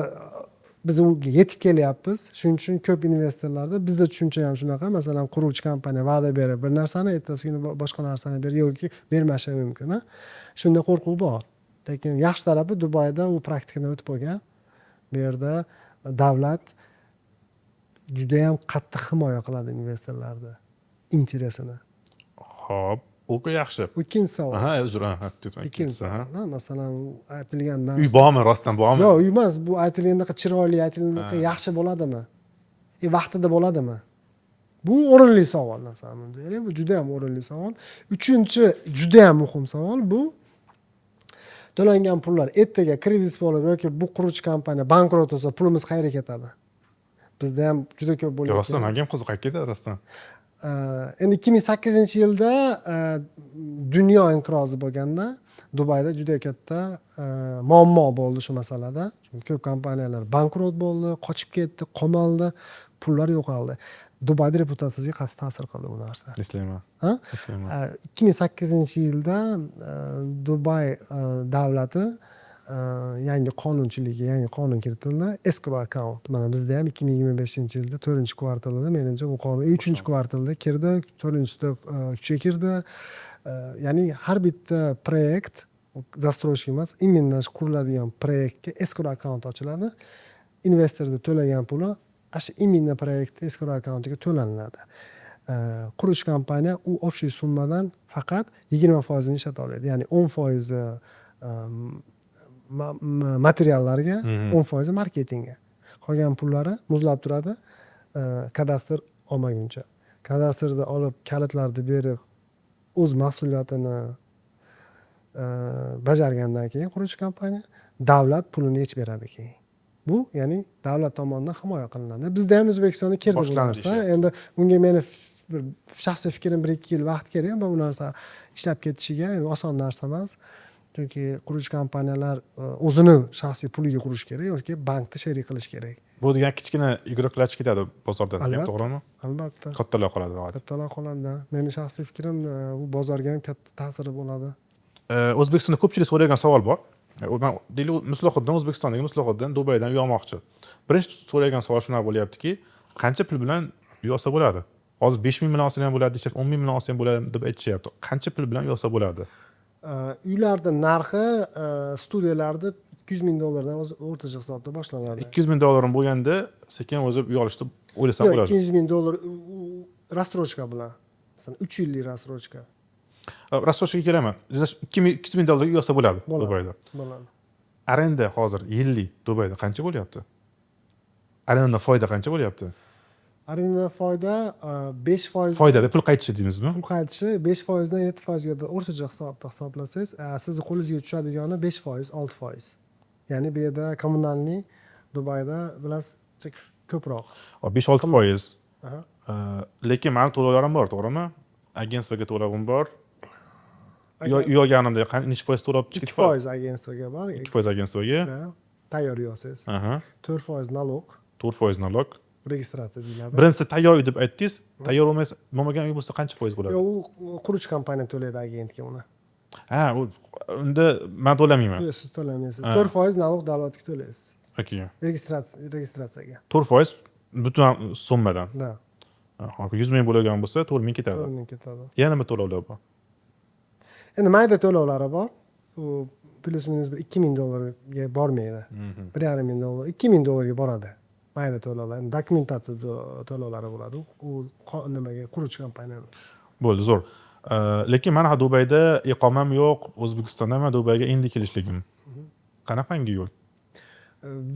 biz unga yetib kelyapmiz. Shuning uchun ko'p investorlarda bizda tushuncha ham shunaqa. Masalan, quruvchi kompaniya va'da berib bir narsani, ertasi kuni boshqa narsani berib yoki bermashi mumkin. Shunday qo'rquv bor. Lekin yaxshi tarafi Dubayda u praktikadan o'tib bo'lgan. Bu yerda davlat juda ham qattiq himoya qiladi investorlarni interesini. Xo'p, u yaxshi. Ikkinchi savol. Uzr, ikkinchi savol. Masalan, aytilgan narsa. Uy bormi, rostdan bormi? Yo'q, uy emas. Bu aytilgandek chiroyli, aytilgandek yaxshi bo'ladimi? Vaqtida bo'ladimi? Bu o'rinli savol nasaman. Bu juda ham o'rinli savol. Uchinchi juda ham muhim savol bu to'langan pullar ertaga kredit bo'lib yoki bu quruvchi kompaniya bankrot bo'lsa, pulimiz qayerga ketadi? Bizda ham juda ko'p bo'lyapti. Rostdan menga ham qiziq, qayerga ketadi rostdan? endi 2008-yilda dunyo inqirozi bo'lganda Dubayda juda katta muammo bo'ldi shu masalada. Chunki ko'p kompaniyalar bankrot bo'ldi, qochib ketdi, qamaldi, pullar yo'qoldi. Dubayning reputatsiyasiga qattiq ta'sir qildi bu narsa. Eslayman. Ha? Eslayman. 2008-yilda Dubay davlati yangi qonunchiligiga yangi qonun kiritildi. Escrow account. Mana bizda ham 2025-yilda 4-kvartalda menimcha bu qonun 3-kvartalda kirdi, 4-sida kuchga kirdi. Ya'ni har bitta proyekt застройщик emas, именно quriladigan proyektga escrow account ochiladi. Investor deb to'lagan puli shu именно proyekt escrow accountiga to'lanadi. Qurish kompaniya u общий summadan faqat 20% ishlata oladi. Ya'ni 10% materiallarga, 10% marketingga. Qolgan pullari muzlab turadi kadastr olmaguncha. Kadastrda olib kalitlarni berib o'z mas'uliyatini bajargandan keyin quruvchi kompaniya davlat pulini yechib beradi keyin. Bu ya'ni davlat tomonidan himoya qilinadi. Bizda ham O'zbekistonda kirdi bu narsa. Endi bunga meni bir shaxsiy fikrim 1-2 yil vaqt kerak bu narsa ishlab ketishiga, oson narsa emas. Chunki quruvchi kompaniyalar o'zini shaxsiy puliga qurish kerak yoki bankda sherik qilish kerak. Bu degan kichkina игрокlar ketadi bozordan, to'g'rimi? Albatta. Kattalar qoladi. Kattalar qoladi. Meni shaxsiy fikrim bu bozorga ham katta ta'siri bo'ladi. O'zbekistonda ko'pchilik so'ragan savol bor. Men deyli Muslihuddin, O'zbekistondagi Muslihuddin Dubaydan uy olmoqchi. Birinchi so'ragan savol shuna bo'lyaptiki, qancha pul bilan uy olsa bo'ladi? Hozir 5 ming million olsa ham bo'ladi, 10 ming million olsa ham bo'ladi deb aytishyapti. Qancha pul bilan uy olsa bo'ladi? Uylarning narxi studiyalarda 200 ming dollardan o'rtacha hisobda boshlanadi. 200 ming dollarim bo'lganda sekin o'zi uy olishni o'ylasam bo'ladi. 200 ming dollar рассрочка bilan. Masalan 3 yillik рассрочка. Rassoshiga kelaman. 200 ming dollarga uy olsa bo'ladi Dubayda. Bo'ladi. Arenda hozir yillik Dubayda qancha bo'lyapti? Arendadan foyda qancha bo'lyapti? Arendadan foyda 5%. Foydada pul qaytishi deymizmi? Pul qaytishi 5% dan 7% ga o'rtacha hisoblasangiz, sizni qo'lingizga tushadigani 5%, 6%. Ya'ni bu yerda kommunalniy Dubayda bilasiz ko'proq. 5-6%. Lekin meni to'lovlarim bor, to'g'rimi? Agentstvaga to'lovim bor. Uy olganimda necha foiz to'lab chiqib 2% agentstvaga bor. 2% agentstvaga. Tayyor yozasiz. 4% nalog. 4% nalog. Registratsiya deyiladi. Birinchisi tayyor uy deb aytdingiz. Tayyor bo'lmagan uy bo'lsa qancha foiz bo'ladi? U quruvchi kompaniya to'laydi agentga uni. Unda men to'lamayman. Yo'q, siz to'lamaysiz. 4% nalog davlatga to'laysiz. Okay. Registratsiyaga. 4% butun summadan. Da. 100 ming bo'lgan bo'lsa 4 ming ketadi. 4 ming ketadi. Yana nima to'lovlar bor? Endi mayda to'lovlari bor. U plus minus 2 ming dollarga bormaydi. 1,5 ming dollar, 2 ming dollarga boradi. Mayda to'lovlar, dokumentatsiya to'lovlari bo'ladi. U nimaga quruvchi kompaniya. Bo'ldi, zo'r. Lekin men Dubayda iqomam yo'q, O'zbekistonda men Dubayga endi kelishligim. Qanaqangi yo'l?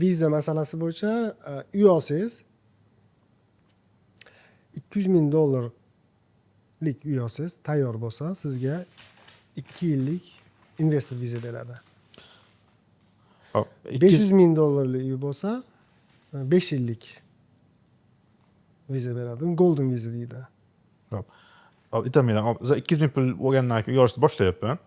Viza masalasi bo'yicha uy olsangiz 200 ming dollarlik uy olsangiz, tayyor bo'lsa, sizga 2 yillik investor viza beradi. 500 ming dollarlik uy bo'lsa, 5 yillik viza beradi. Golden viza deydi. Aytaman, 200 ming pul bo'lgandan keyin uy olishni boshlayapman.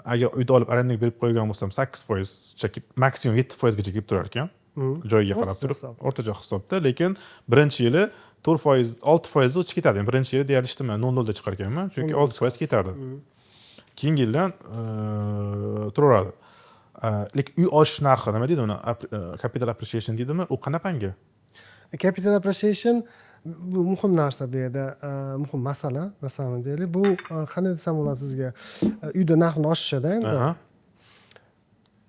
Agar uyda olib arendaga berib qo'ygan bo'lsam 8% chekib, maksimum 7% gacha kelib turar ekan. Joyiga qarab turib, o'rtacha hisobda, lekin birinchi yili 4%, 6% o'chib ketadi. Birinchi yili deyarli ishtimdan 0 da chiqar ekanman, chunki 6% ketadi. Keyingi yildan turaveradi. Lekin uy olish narxi nima deydi uni? Capital appreciation deydimi? U qanaqangi? Capital appreciation bu muhim narsa bu yerda, muhim masala, masalan deylik, bu qanday desam bo'ladi sizga, uyda narxni oshishida endi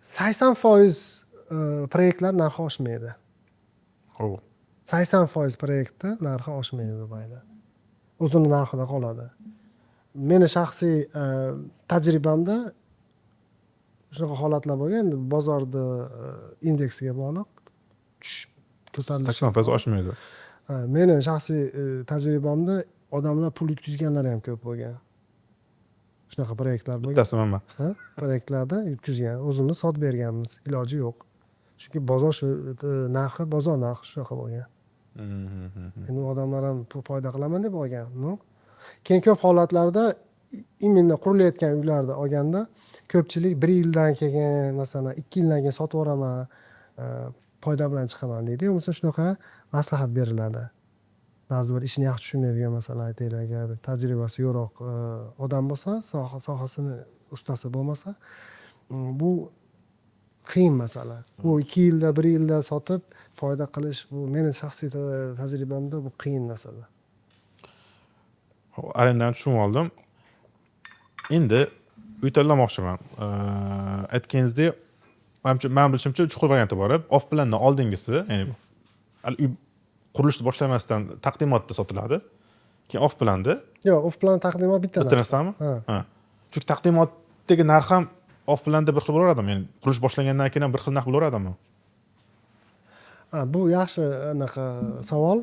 80% proyektlar narxi oshmaydi. 80% proyektda narxi oshmaydi Dubayda. O'zini narxida qoladi. Meni shaxsiy tajribamda shunaqa holatlar bo'lgan, endi bozorda indeksiga bog'liq ko'tarilish 80% oshmaydi. Meni shaxsiy tajribamda odamlar pul yutkazganlar ham ko'p bo'lgan. Shunaqa proyektlar bo'lgan. Bittasi mana. Proyektlarda yutkazgan, o'zimiz sotib berganmiz, iloji yo'q. Chunki bozor shu narxi, bozor narxi shunaqa bo'lgan. Endi u odamlar ham foyda qilaman deb olgan. No. Keyin ko'p holatlarda именно qurilayotgan uylarda olganda ko'pchilik 1 yildan keyin, masalan, 2 yildan keyin sotib yuboraman, foyda bilan chiqaman deydi. Bo'lmasa shunaqa maslahat beriladi. Ba'zi bir ishni yaxshi tushunadigan, masalan, aytaylik, agar tajribasi yo'qroq odam bo'lsa, sohasini ustasi bo'lmasa, bu qiyin masala. Bu 2 yilda, 1 yilda sotib foyda qilish, bu meni shaxsiy tajribamda bu qiyin masala. Arendan tushunib oldim. Endi uy tanlamoqchiman. Aytganingizdek, men bilishimcha chuqur varianti bor. Off plandan oldingisi, ya'ni uy qurilishni boshlamasdan taqdimotda sotiladi. Keyin off planda. Yo'q, off plan taqdimot bitta narsami? Ha. Chunki taqdimotdagi narx ham off planda bir xil bo'laveradimi? Ya'ni qurilish boshlangandan keyin ham bir xil narx bo'laveradimi? Bu yaxshi anaqa savol.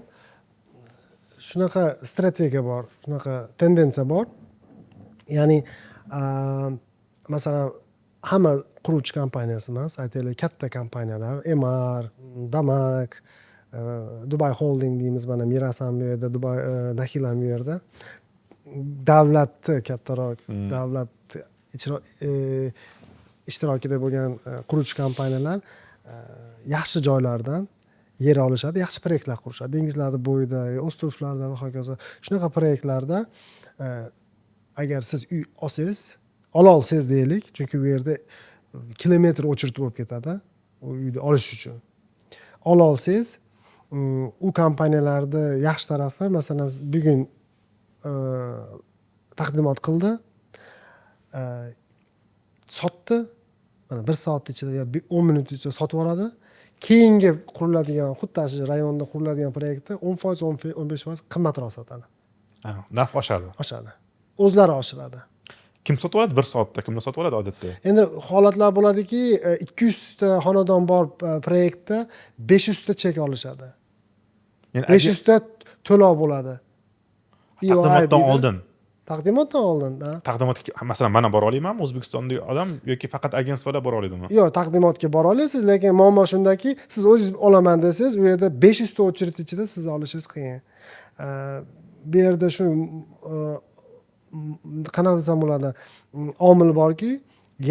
Shunaqa strategiya bor, shunaqa tendensiya bor. Ya'ni masalan, hamma quruvchi kompaniyasi emas, aytaylik, katta kompaniyalar, MR, Damak, Dubai Holding deymiz, mana Miras ham bu yerda, Dubai Nakhil ham bu yerda. Davlatni kattaroq, davlat ishtirokida bo'lgan quruvchi kompaniyalar yaxshi joylardan yer olishadi, yaxshi proyektlar qurishadi. Dengizlarning bo'yida, ostroflarda va hokazo. Shunaqa proyektlarda agar siz uy olsangiz deylik, chunki bu yerda kilometr o'chirtib bo'lib ketadi u uyni olish uchun. Olsangiz, u kompaniyalarda yaxshi tarafi, masalan, bugun taqdimot qildi, sotdi, mana 1 soat ichida yo 10 minut ichida sotib yuboradi. Keyingi quriladigan, xuddi shu rayonda quriladigan proyektni 10%, 15% qimmatroq sotadi. Narx oshadi. Oshadi. O'zlari oshiradi. Kim sotib oladi 1 soatda? Kimlar sotib oladi odatda? Endi holatlar bo'ladiki, 200 ta xonadon bor proyektda 500 ta chek olishadi. Ya'ni 500 ta to'lov bo'ladi. taqdimotdan oldin. Taqdimotdan oldin, da. Taqdimotga masalan men bora olamanmi O'zbekistondagi odam yoki faqat agentstvalar bora oladimi? Yo'q, taqdimotga bora olasiz, lekin muammo shundaki, siz o'zingiz olaman desangiz, u yerda 500 ta o'chirt ichida siz olishingiz qiyin. Bu yerda shu qanaqa desam bo'ladi, omil borki,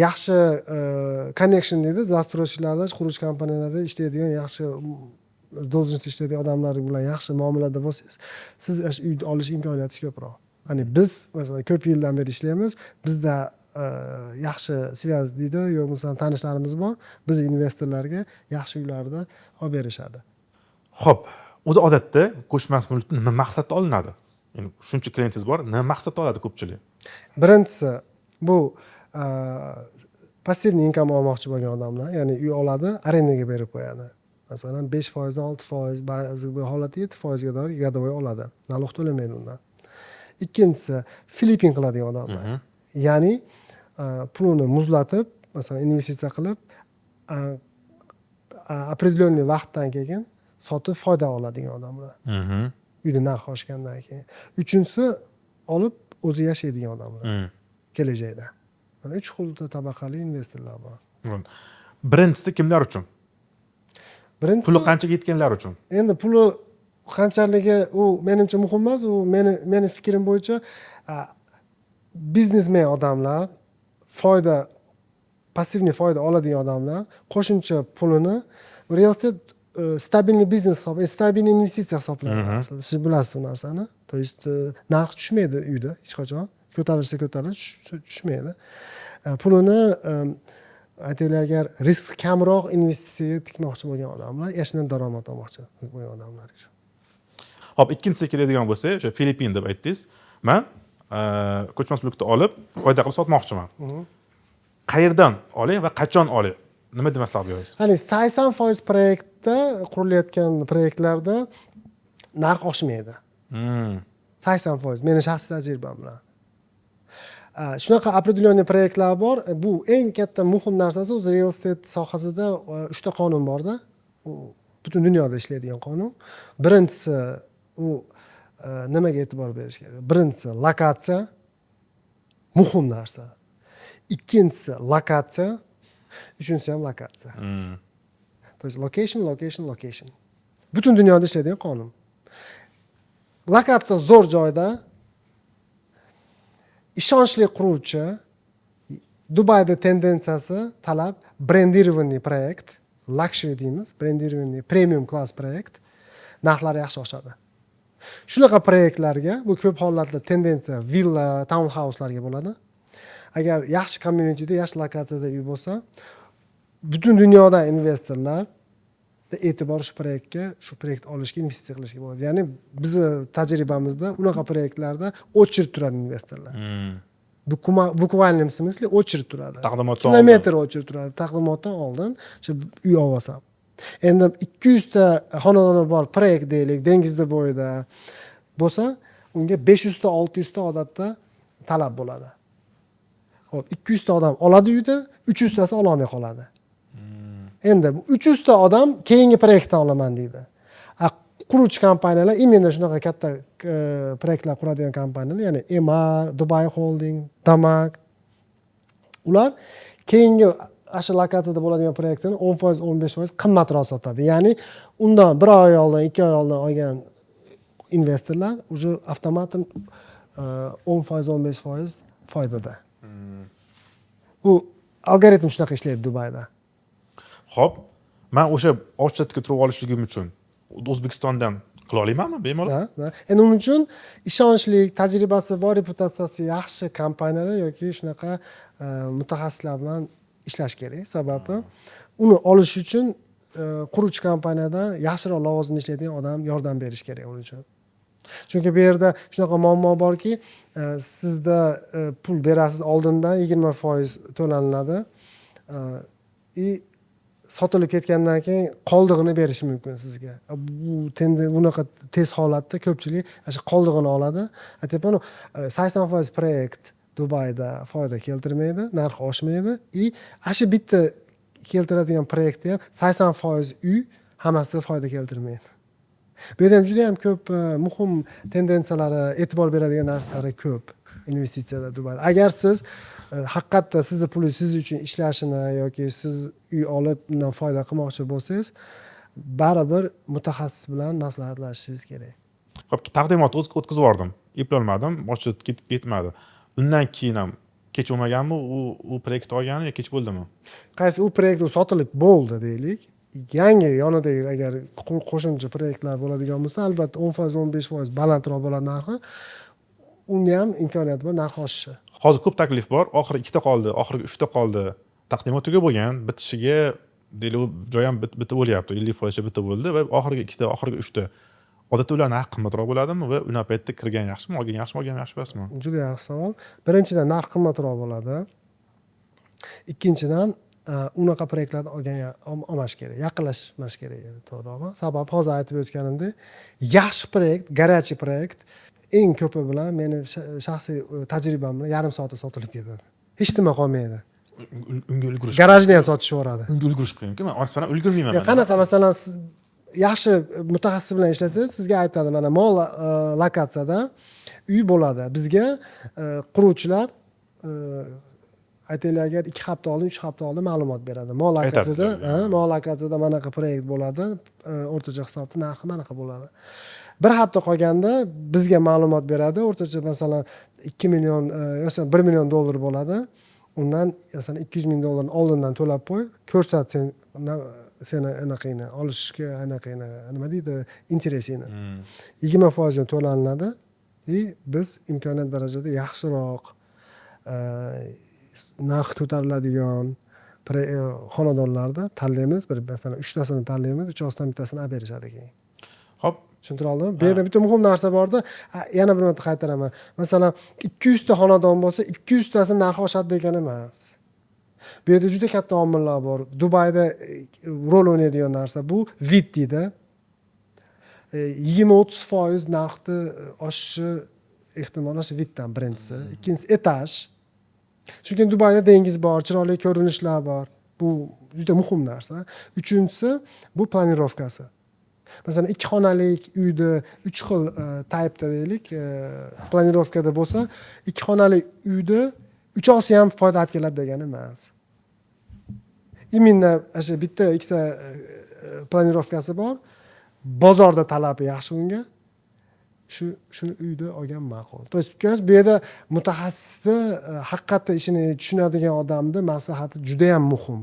yaxshi connection deydi, застройщикlarda, qurilish kompaniyalarida ishlaydigan, yaxshi должность ishlaydigan odamlar bilan yaxshi muomalada bo'lsangiz, siz uyni olish imkoniyatingiz ko'proq. Ya'ni biz masalan ko'p yildan beri ishlaymiz, bizda yaxshi svязь deydi, yo masalan tanishlarimiz bor, biz investorlarga yaxshi uylarni olib berishadi. Xo'p, o'zi odatda ko'chmas mulkni nima maqsadda olinadi? Ya'ni shuncha klientingiz bor, nima maqsadda oladi ko'pchilik? Birinchisi bu passivniy income olmoqchi bo'lgan odamlar, ya'ni uy oladi, arendaga berib qo'yadi. Masalan 5% dan 6%, ba'zi bir holatda 7% ga doir gadovoy oladi. Nalog to'lamaydi undan. Ikkinchisi flipping qiladigan odamlar. Ya'ni pulini muzlatib, masalan, investitsiya qilib, определенный vaqtdan keyin sotib foyda oladigan odamlar. Uyning narxi oshgandan keyin. Uchinchisi olib o'zi yashaydigan odamlar. Kelajakda. Mana 3 xil tabaqali investorlar bor. Birinchisi kimlar uchun? Birinchisi puli qanchaga yetganlar uchun. Endi puli qanchaligi u menimcha muhim emas, u meni fikrim bo'yicha biznesmen odamlar, passivniy foyda oladigan odamlar qo'shimcha pulini real estate stabilniy biznes stabilniy investitsiya hisoblanadi. Aslida siz bilasiz bu narsani. To есть narx tushmaydi uyda hech qachon. Ko'tarilsa tushmaydi. Pulini aytaylik, agar risk kamroq investitsiyaga tikmoqchi bo'lgan odamlar, yashirin daromad olmoqchi bo'lgan odamlar uchun. Hop, ikkinchisiga keladigan bo'lsak, o'sha Filippin deb aytdingiz. Men ko'chmas mulkni olib, foyda qilib sotmoqchiman. Qayerdan oling va qachon oling? Nima deb maslahat berasiz? Ya'ni 80% proyektda, qurilayotgan proyektlarda narx oshmaydi. 80% meni shaxsiy tajribam bilan. Shunaqa определенный proyektlar bor. Bu eng katta muhim narsasi o'zi real estate sohasida 3 ta qonun borda. U butun dunyoda ishlaydigan qonun. Birinchisi u nimaga e'tibor berish kerak? Birinchisi lokatsiya, muhim narsa. Ikkinchisi lokatsiya, uchinchisi ham lokatsiya. To есть location. Butun dunyoda ishlaydigan qonun. Lokatsiya zo'r joyda ishonchli quruvchi Dubayda tendensiyasi talab brendированный proyekt, luxury deymiz, brendированный premium class proyekt narxlari yaxshi oshadi. Shunaqa proyektlarga bu ko'p holatda tendensiya villa, townhouse'larga bo'ladi. Agar yaxshi communityda, yaxshi lokatsiyada uy bo'lsa, butun dunyoda investorlar e'tibor shu proyekt olishga, investitsiya qilishga bo'ladi. Ya'ni bizni tajribamizda unaqa proyektlarda очередь turadi investorlar. Bukvalniy смысле очередь turadi. Taqdimotdan kilometr очередь turadi. Taqdimotdan oldin shu uy olsam. Endi 200 ta xonadoni bor proyekt deylik, dengizda bo'yida bo'lsa, unga 500 ta, 600 ta odatda talab bo'ladi. Xo'p, 200 ta odam oladi uyda, 300 tasi ola olmay qoladi. Endi bu 300 ta odam keyingi proyektdan olaman deydi. Quruvchi kompaniyalar, imенно shunaqa katta proyektlar quradigan kompaniyalar, ya'ni Emar, Dubai Holding, Damak, ular keyingi asha lokatsiyada bo'ladigan proyektini 10%, 15% qimmatroq sotadi. Ya'ni undan 1 oy oldin, 2 oy oldin olgan investorlar уже avtomatik 10%, 15% foydada. U algoritm shunaqa ishlaydi Dubayda. Xo'p, men o'sha ochchatga turib olishligim uchun O'zbekistondan qila olamanmi bemalol? Ha. Endi uning uchun ishonchli, tajribasi bor, reputatsiyasi yaxshi kompaniyalar yoki shunaqa mutaxassislar bilan ishlash kerak. Sababi uni olish uchun quruvchi kompaniyada yaxshiroq lavozimda ishlaydigan odam yordam berish kerak uning uchun. Chunki bu yerda shunaqa muammo borki, sizda pul berasiz oldindan 20% to'laniladi. Sotilib ketgandan keyin qoldig'ini berishi mumkin sizga. Bunaqa tez holatda ko'pchilik o'sha qoldig'ini oladi. Tepani 80% proyekt Dubayda foyda keltirmaydi, narxi oshmaydi. Asha bitta keltiradigan proyektda ham 80% uy hammasi foyda keltirmaydi. Bu yerda ham juda ham ko'p muhim tendensiyalari, e'tibor beradigan narsalari ko'p investitsiyada Dubayda. Agar siz haqiqatda sizni pulingiz siz uchun ishlashini yoki siz uy olib undan foyda qilmoqchi bo'lsangiz, baribir mutaxassis bilan maslahatlashishingiz kerak. Xo'p, taqdimot o'tkazib yubordim. Eplolmadim, ochib ketmadi. Undan keyin ham kech bo'lmaganmi u proyekt olgani yo kech bo'ldimi? Qaysi u proyekt sotilib bo'ldi deylik. Yangi yonidagi agar qo'shimcha proyektlar bo'ladigan bo'lsa, albatta 10%, 15% balandroq bo'ladi narxi. Unda ham imkoniyat bor narx oshishi. Hozir ko'p taklif bor, oxiri 2 ta qoldi, oxirgi 3 ta qoldi. Taqdimot tugagan, bitishiga deylik joy ham bitib bo'lyapti, 50% bitib bo'ldi va oxirgi 2 ta, oxirgi 3 ta. Odatda ular narx qimmatroq bo'ladimi va unaqa paytda kirgan yaxshimi, olgan yaxshimi, olgan yaxshi emasmi? Juda yaxshi savol. Birinchidan narx qimmatroq bo'ladi. Ikkinchidan unaqa proyektlarni olmash kerak, yaqinlashmash kerak edi, to'g'rimi? Sababi hozir aytib o'tganimdek, yaxshi proyekt, garajli proyekt eng ko'pi bilan meni shaxsiy tajribam bilan yarim soatda sotilib ketadi. Hech nima qolmaydi. Unga ulgurish. Garajni ham sotishaveradi. Unga ulgurish qiyin-ku. Men orasida ulgurmayman. Qanaqa masalan siz yaxshi mutaxassis bilan ishlasangiz, sizga aytadi, mana mol lokatsiyada uy bo'ladi. Bizga quruvchilar aytaylik agar 2 hafta oldin, 3 hafta oldin ma'lumot beradi. Mol lokatsiyada manaqa proyekt bo'ladi, o'rtacha hisobda narxi manaqa bo'ladi. 1 hafta qolganda bizga ma'lumot beradi, o'rtacha masalan 2 million yoki 1 million dollar bo'ladi. Undan masalan 200 ming dollarni oldindan to'lab qo'y, ko'rsat seni anaqangni olishga anaqangni nima deydi, interesingni. 20% to'laniladi. Biz imkoniyat darajada yaxshiroq narx ko'tariladigan xonadonlarda tanlaymiz. Bir masalan 3 tasini tanlaymiz, 3 bittasini olib berishadi keyin. Xo'p, tushuntira oldimmi? Bu yerda bitta muhim narsa borda, yana bir marta qaytaraman. Masalan, 200 ta xonadon bo'lsa, 200 tasi narxi oshadi degani emas. Bu yerda juda katta omillar bor. Dubayda rol o'ynaydigan narsa bu vid deydi. 20-30% narxni oshishi ehtimoli shu viddan birinchisi. Ikkinchisi etaj. Chunki Dubayda dengiz bor, chiroyli ko'rinishlar bor. Bu juda muhim narsa. Uchinchisi bu planirovkasi. Masalan, 2 xonalik uyda 3 xil type'da deylik, planirovkada bo'lsa, 2 xonalik uyda 3 ham foyda olib keladi degani emas. Imенно o'sha bitta ikkita planirovkasi bor. bozorda talabi yaxshi unga shuni uyda olgan ma'qul. То есть ko'rasiz, bu yerda mutaxassisni haqiqatda ishini tushunadigan odamni maslahati juda ham muhim.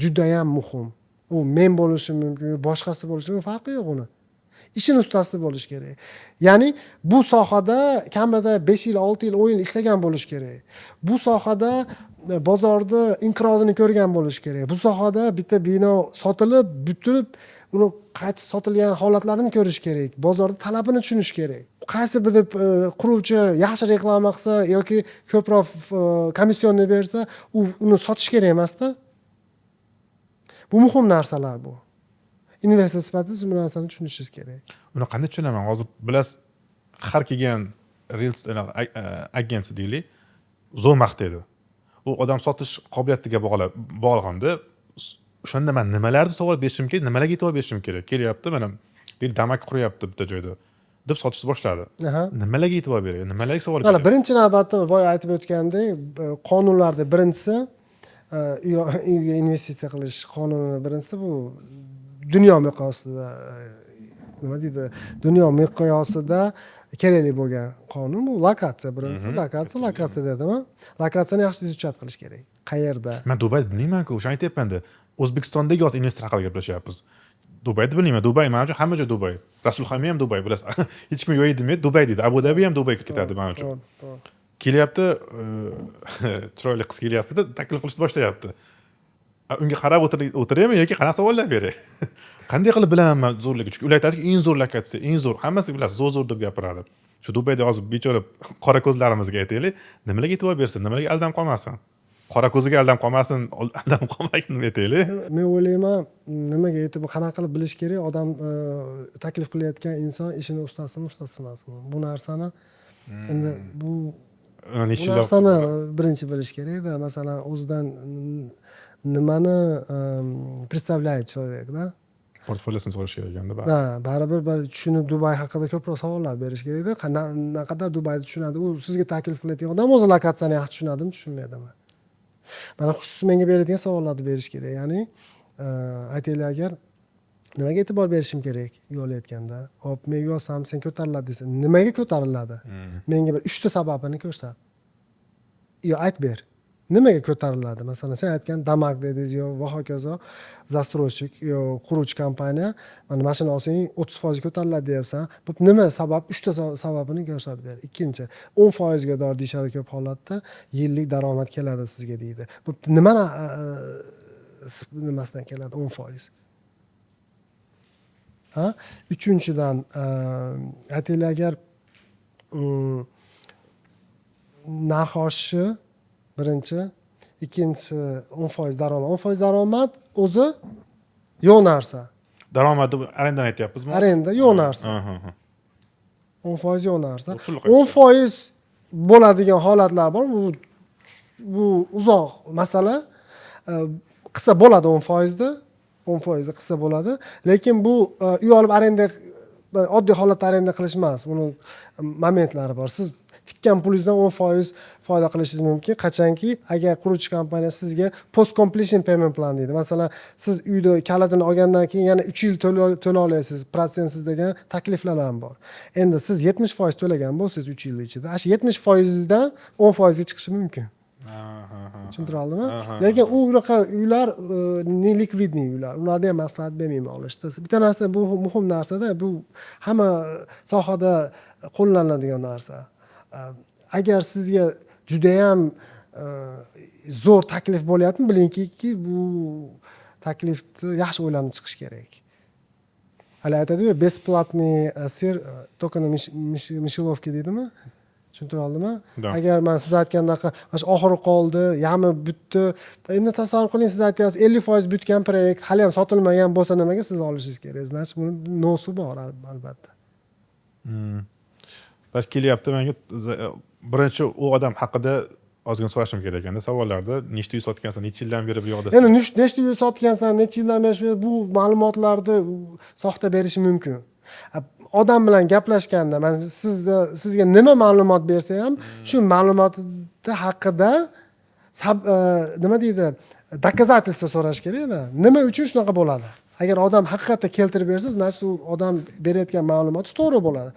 Juda ham muhim. U men bo'lishim mumkin, boshqasi bo'lishi mumkin, farqi yo'q uni. Ishini ustasi bo'lish kerak. Ya'ni bu sohada kamida 5 yil, 6 yil, 10 yil ishlagan bo'lish kerak. Bu sohada bozorda inqirozini ko'rgan bo'lish kerak. Bu sohada bitta bino sotilib, bitilib, uni qayta sotilgan holatlarini ko'rish kerak. Bozorda talabini tushunish kerak. Qaysi bir quruvchi yaxshi reklama qilsa yoki ko'proq komissiyonni bersa, uni sotish kerak emas-da. Bu muhim narsalar bu. Investor sifatida siz bu narsani tushunishingiz kerak. Uni qanday tushunaman? Hozir bilasiz, har kelgan reels agent deylik, zo'r maqtaydi. U odam sotish qobiliyatiga bog'liqda. O'shanda men nimalarni savol berishim kerak, nimalarga e'tibor berishim kerak? Kelyapti, mana bir damak quryapti bitta joyda deb sotishni boshladi. Nimalarga e'tibor beray? Nimalarga savol beraman? Mana birinchi navbatda boya aytib o'tgandek, qonunlarda birinchisi uyga investitsiya qilish qonuni birinchisi bu dunyo miqyosida nima deydi? Dunyo miqyosida kerakli bo'lgan qonun bu lokatsiya birinchisi. Lokatsiya dedimi? Lokatsiyani yaxshi izoh qilish kerak. Qayerda? Men Dubayni bilmayman-ku, o'shani aytyapman-da. O'zbekistondagi hozir investor haqida gaplashyapmiz. Dubayni bilmayman. Dubay men uchun hamma joy Dubay. Rasul Hami ham Dubay, bilasiz. Hech kim yo'q demaydi, Dubay deydi. Abu Dhabi ham Dubayga ketadi men uchun. Kelyapti, chiroyli qiz kelyapti, taklif qilishni boshlayapti. Unga qarab o'tiraymi yoki qanaqa savollar beray? Qanday qilib bilaman men zo'rligi? Chunki ular aytadiki, eng zo'r lokatsiya, eng zo'r. Hammasi bilasiz, zo'r deb gapiradi. Shu Dubayda hozir bechora qora ko'zlarimizga aytaylik, nimalarga e'tibor bersin, nimalarga aldanib qolmasin? Qora ko'ziga aldanib qolmasin, aldanib qolmasin deb aytaylik. Men o'ylayman, nimaga e'tibor, qanaqa qilib bilish kerak? Odam taklif qilayotgan inson ishini ustasi emasmi? Bu narsani endi bu narsani birinchi bilish kerak-da. Masalan, o'zidan nimani представляет человек-da. Portfolyosini so'rash kerak ekanda, baribir shuni Dubay haqida ko'proq savollar berish kerak-da. Naqadar Dubayni tushunadi? U sizga taklif qilayotgan odam o'zi lokatsiyani yaxshi tushunadimi, tushunmaydimi? Mana xususiy menga beradigan savollarni berish kerak. Ya'ni aytaylik, agar nimaga e'tibor berishim kerak yo'layotganda? Hop, men yozsam sen ko'tariladi desa, nimaga ko'tariladi? Menga bir 3 ta sababini ko'rsat. Yo, ayt ber. Nimaga ko'tariladi? Masalan, sen aytgan damak dedingiz yo va hokazo, застройщик yo quruvchi kompaniya mana mashina olsang 30% ko'tariladi deyapsan. Bu nima sabab? 3 ta sababini ko'rsatib ber. Ikkinchi, 10% ga dor deyishadi ko'p holatda, yillik daromad keladi sizga deydi. Bu nimasidan keladi 10%? Uchinchidan, aytaylik, agar narx oshishi birinchi, ikkinchisi 10% daromad. 10% daromad o'zi yo'q narsa. Daromadni arendadan aytyapmizmi? Arenda yo'q narsa. 10% yo'q narsa. 10% bo'ladigan holatlar bor. Bu uzoq masala. Qilsa bo'ladi 10% da. 10% qilsa bo'ladi. Lekin bu uy olib arenda, oddiy holatda arenda qilish emas. Buni momentlari bor. Siz tikkan pulingizdan 10% foyda qilishingiz mumkin. Qachonki, agar quruvchi kompaniya sizga post completion payment plan deydi. Masalan, siz uyda kalitini olgandan keyin yana 3 yil to'la olasiz, protsentsiz degan takliflar ham bor. Endi siz 70% to'lagan bo'lsangiz 3 yil ichida, shu 70%dan 10% ga chiqishi mumkin. Tushuntira oldimmi? Lekin unaqa uylar likvidniy uylar. Ularga ham maslahat bermayman olishda. Bitta narsa, bu muhim narsa-da, bu hamma sohada qo'llaniladigan narsa. Agar sizga juda ham zo'r taklif bo'lyapti, bilingki, bu taklifni yaxshi o'ylanib chiqish kerak. Hali aytadi-ku, besplatniy sir только на Mishilovka deydimi? Tushuntira oldimmi? Agar men siz aytgandaqa oxiri qoldi, yami bitdi. Endi tasavvur qiling, siz aytyapsiz 50% bitgan proyekt hali ham sotilmagan bo'lsa nimaga siz olishingiz kerak? Значит, buni nosi bor albatta. Bash kelyapti menga birinchi u odam haqida ozgina so'rashim kerak ekanda savollarda. Nechta uy sotgansan, necha yildan beri bu yoqdasan? Endi nechta uy sotgansan, necha yildan beri bu ma'lumotlarni soxta berishi mumkin. Odam bilan gaplashganda, men sizga nima ma'lumot bersa ham, shu ma'lumotni haqida nima deydi, доказательство so'rash kerak-da. Nima uchun shunaqa bo'ladi? agar odam haqiqatda keltirib bersa, значит u odam berayotgan ma'lumoti to'g'ri bo'ladi.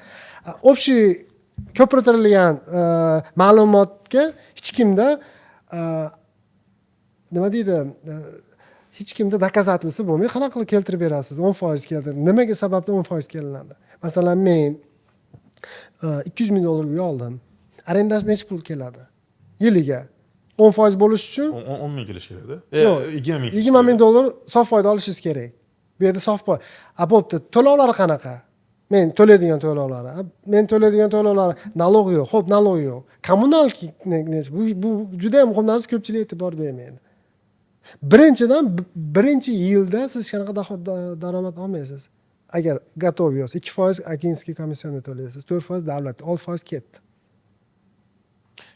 Общий ko'pirtirilgan ma'lumotga hech kimda nima deydi, hech kimda dokazatlisi bo'lmay, qanaqa qilib keltirib berasiz? 10% keltirib. Nimaga sababdan 10% kelinadi? Masalan, men $200,000 uy oldim. Arendash necha pul keladi? Yiliga 10% bo'lish uchun 10 ming kelish kerak-da. Yo'q, 20 ming. $20,000 sof foyda olishingiz kerak. Bu yerda sof foyda. Bo'pti, to'lovlari qanaqa? Men to'laydigan to'lovlari. Men to'laydigan to'lovlari nalog yo'q. Xo'p, nalog yo'q. Kommunalki bu juda ham muhim narsa, ko'pchilik e'tibor bermaydi. Birinchidan birinchi yilda siz hech qanaqa daromad olmaysiz. Agar готов yo'q, 2% agentskiy komissionni to'laysiz, 4% davlat, 6% ketdi.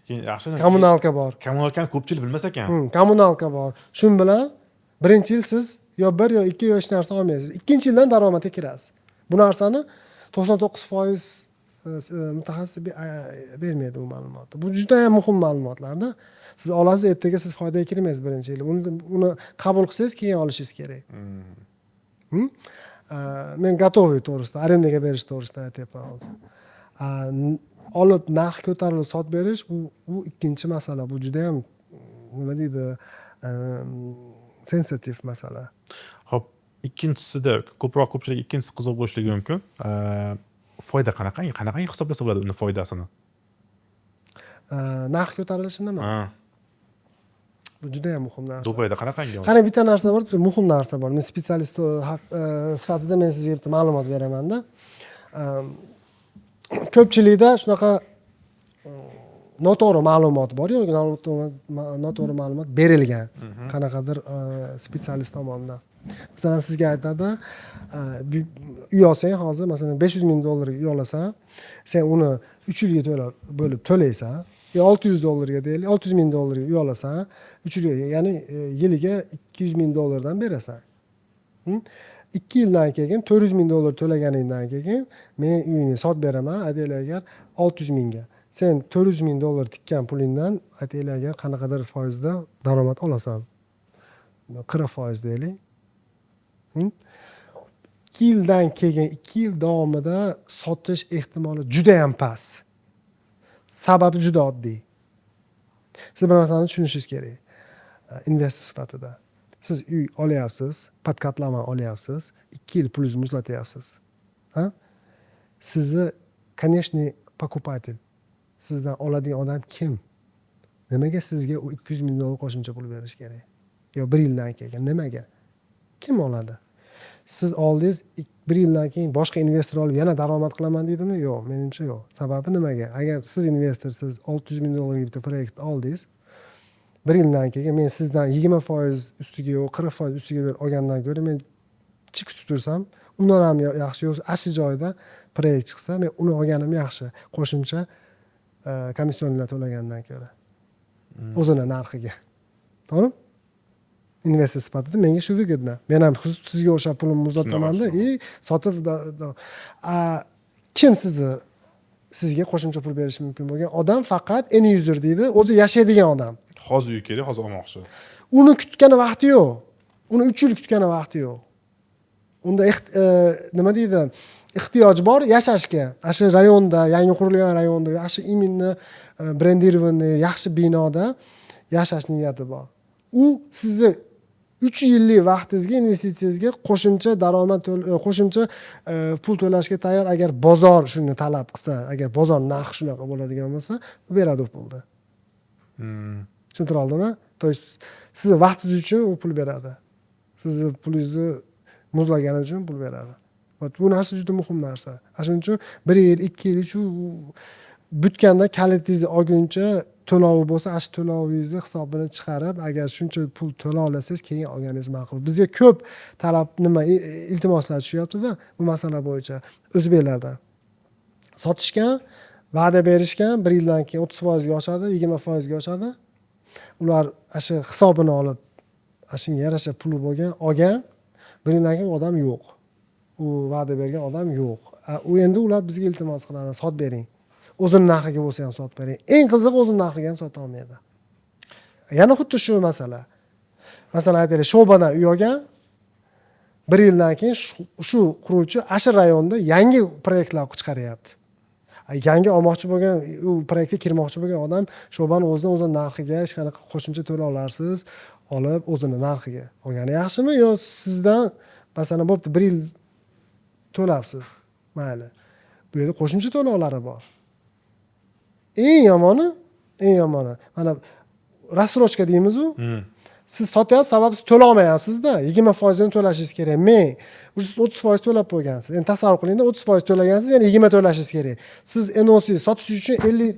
Yaxshi. Kommunalka bor. Kommunalkani ko'pchilik bilmas ekan. Kommunalka bor. Shun bilan birinchi yil siz yo 1 yo 2 yo hech narsa olmaysiz. Ikkinchi yildan daromadga kirasiz. Bu narsani 99% mutaxassis bermaydi bu ma'lumotni. Bu juda ham muhim ma'lumotlarda. Siz olasiz, ertaga siz foydaga kirmaysiz birinchi yil. Uni qabul qilsangiz keyin olishingiz kerak. Men gotovoy to'g'risida, arendaga berish to'g'risida aytyapman hozir. Olib narx ko'tarilib sotib berish bu ikkinchi masala. Bu juda ham nima deydi, sensitiv masala. Xo'p, ikkinchisida ko'pchilik ikkinchisi qiziq bo'lishligi mumkin. Foyda qanaqa hisoblasa bo'ladi uni foydasini? Narx ko'tarilishi nima? Bu juda ham muhim narsa. Dubayda qanaqangi? Qarang, bitta narsa bor, muhim narsa bor. Men spetsialist sifatida men sizga bitta ma'lumot beraman-da. Ko'pchilikda shunaqa noto'g'ri ma'lumot bor yoki noto'g'ri ma'lumot berilgan qanaqadir spetsialist tomonidan. Masalan, sizga aytadi, uy olsang hozir masalan $500,000 uy olasan, sen uni 3 yilga bo'lib to'laysan, yo $600 deylik, $600,000 uy olasan, 3 yilga, ya'ni yiliga $200,000 dan berasan. 2 yildan keyin $400,000 to'laganingdan keyin men uyingni sotib beraman, aytaylik agar 600,000 ga. Sen $400,000 tikkan pulingdan aytaylik agar qanaqadir foizda daromad olasan. 40% deylik. 2 yildan keyin 2 yil davomida sotish ehtimoli juda ham past. Sababi juda oddiy. Siz bir narsani tushunishingiz kerak. Investor sifatida. Siz uy olyapsiz, podkatlama olyapsiz, 2 yil pulingizni muzlatyapsiz. Sizni konечный покупатель, sizdan oladigan odam kim? Nimaga sizga u $200,000 qo'shimcha pul berish kerak? Yo 1 yildan keyin nimaga? Kim oladi? Siz oldingiz 1 yildan keyin boshqa investor olib yana daromad qilaman deydimi? Yo'q, menimcha yo'q. Sababi nimaga? Agar siz investorsiz $600,000 ga bitta proyekt oldingiz, 1 yildan keyin men sizdan 20% ustiga yo 40% ustiga olgandan ko'ra men chik tutib tursam, undan ham yaxshi yo'q, asli joyida proyekt chiqsa, men uni olganim yaxshi. Qo'shimcha komissiyonlar to'lagandan ko'ra. O'zini narxiga. To'g'rimi? Investor sifatida menga shu vyugodno. Men ham sizga o'sha pulimni muzlataman-da, sotib kim sizga qo'shimcha pul berishi mumkin bo'lgan odam faqat end user deydi, o'zi yashaydigan odam. Hozir uy kerak, hozir olmoqchi. Uni kutgani vaqti yo'q. Uni 3 yil kutgani vaqti yo'q. Unda nima deydi? Ehtiyoj bor yashashga. Shu rayonda, yangi qurilgan rayonda, yaxshi iminni brendированный, yaxshi binoda yashash niyati bor. U sizni 3 yillik vaqtingizga, investitsiyangizga qo'shimcha daromad, qo'shimcha pul to'lashga tayyor agar bozor shuni talab qilsa, agar bozor narxi shunaqa bo'ladigan bo'lsa, u beradi u pulni. Tushuntira oldimmi? To есть sizni vaqtingiz uchun u pul beradi. Sizni pulingizni muzlagani uchun pul beradi. Bu narsa juda muhim narsa. Shuning uchun 1 yil, 2 yil uchun butganda kalitingizni olguncha to'lovi bo'lsa, ash to'lovingizni hisobini chiqarib, agar shuncha pul to'la olasangiz, keyin olganingiz ma'qul. Bizga ko'p talab iltimoslar tushyapti-da, bu masala bo'yicha o'zbeklardan. Sotishgan, va'da berishgan, 1 yildan keyin 30% ga oshadi, 20% ga oshadi. Ular shu hisobini olib, shunga yarasha puli bo'lgan, olgan, 1 yildan keyin odam yo'q. U va'da bergan odam yo'q. U endi ular bizga iltimos qiladi, sotib bering. O'zini narxiga bo'lsa ham sotib bering. Eng qizig'i o'zini narxiga ham sota olmaydi. Yana xuddi shu masala. Masalan, aytaylik, sho'badan uy olgan, Bir yildan keyin shu quruvchi shu rayonda yangi proyektlar chiqaryapti. Yangi olmoqchi bo'lgan, u proyektga kirmoqchi bo'lgan odam shobani o'zidan narxiga hech qanaqa qo'shimcha to'lovlarsiz olib o'zini narxiga olgani yaxshimi yo sizdan masalan bo'pti 1 yil to'labsiz. Mayli. Bu yerda qo'shimcha to'lovlari bor. Eng yomoni mana rassrochka deymiz-ku. Siz sotyapsiz, sababi siz to'la olmayapsiz-da. 20% ni to'lashingiz kerak. Men siz 30% to'lab qo'ygansiz. Endi tasavvur qilingda 30% to'lagansiz, yana 20 to'lashingiz kerak. Siz NOC sotish uchun 50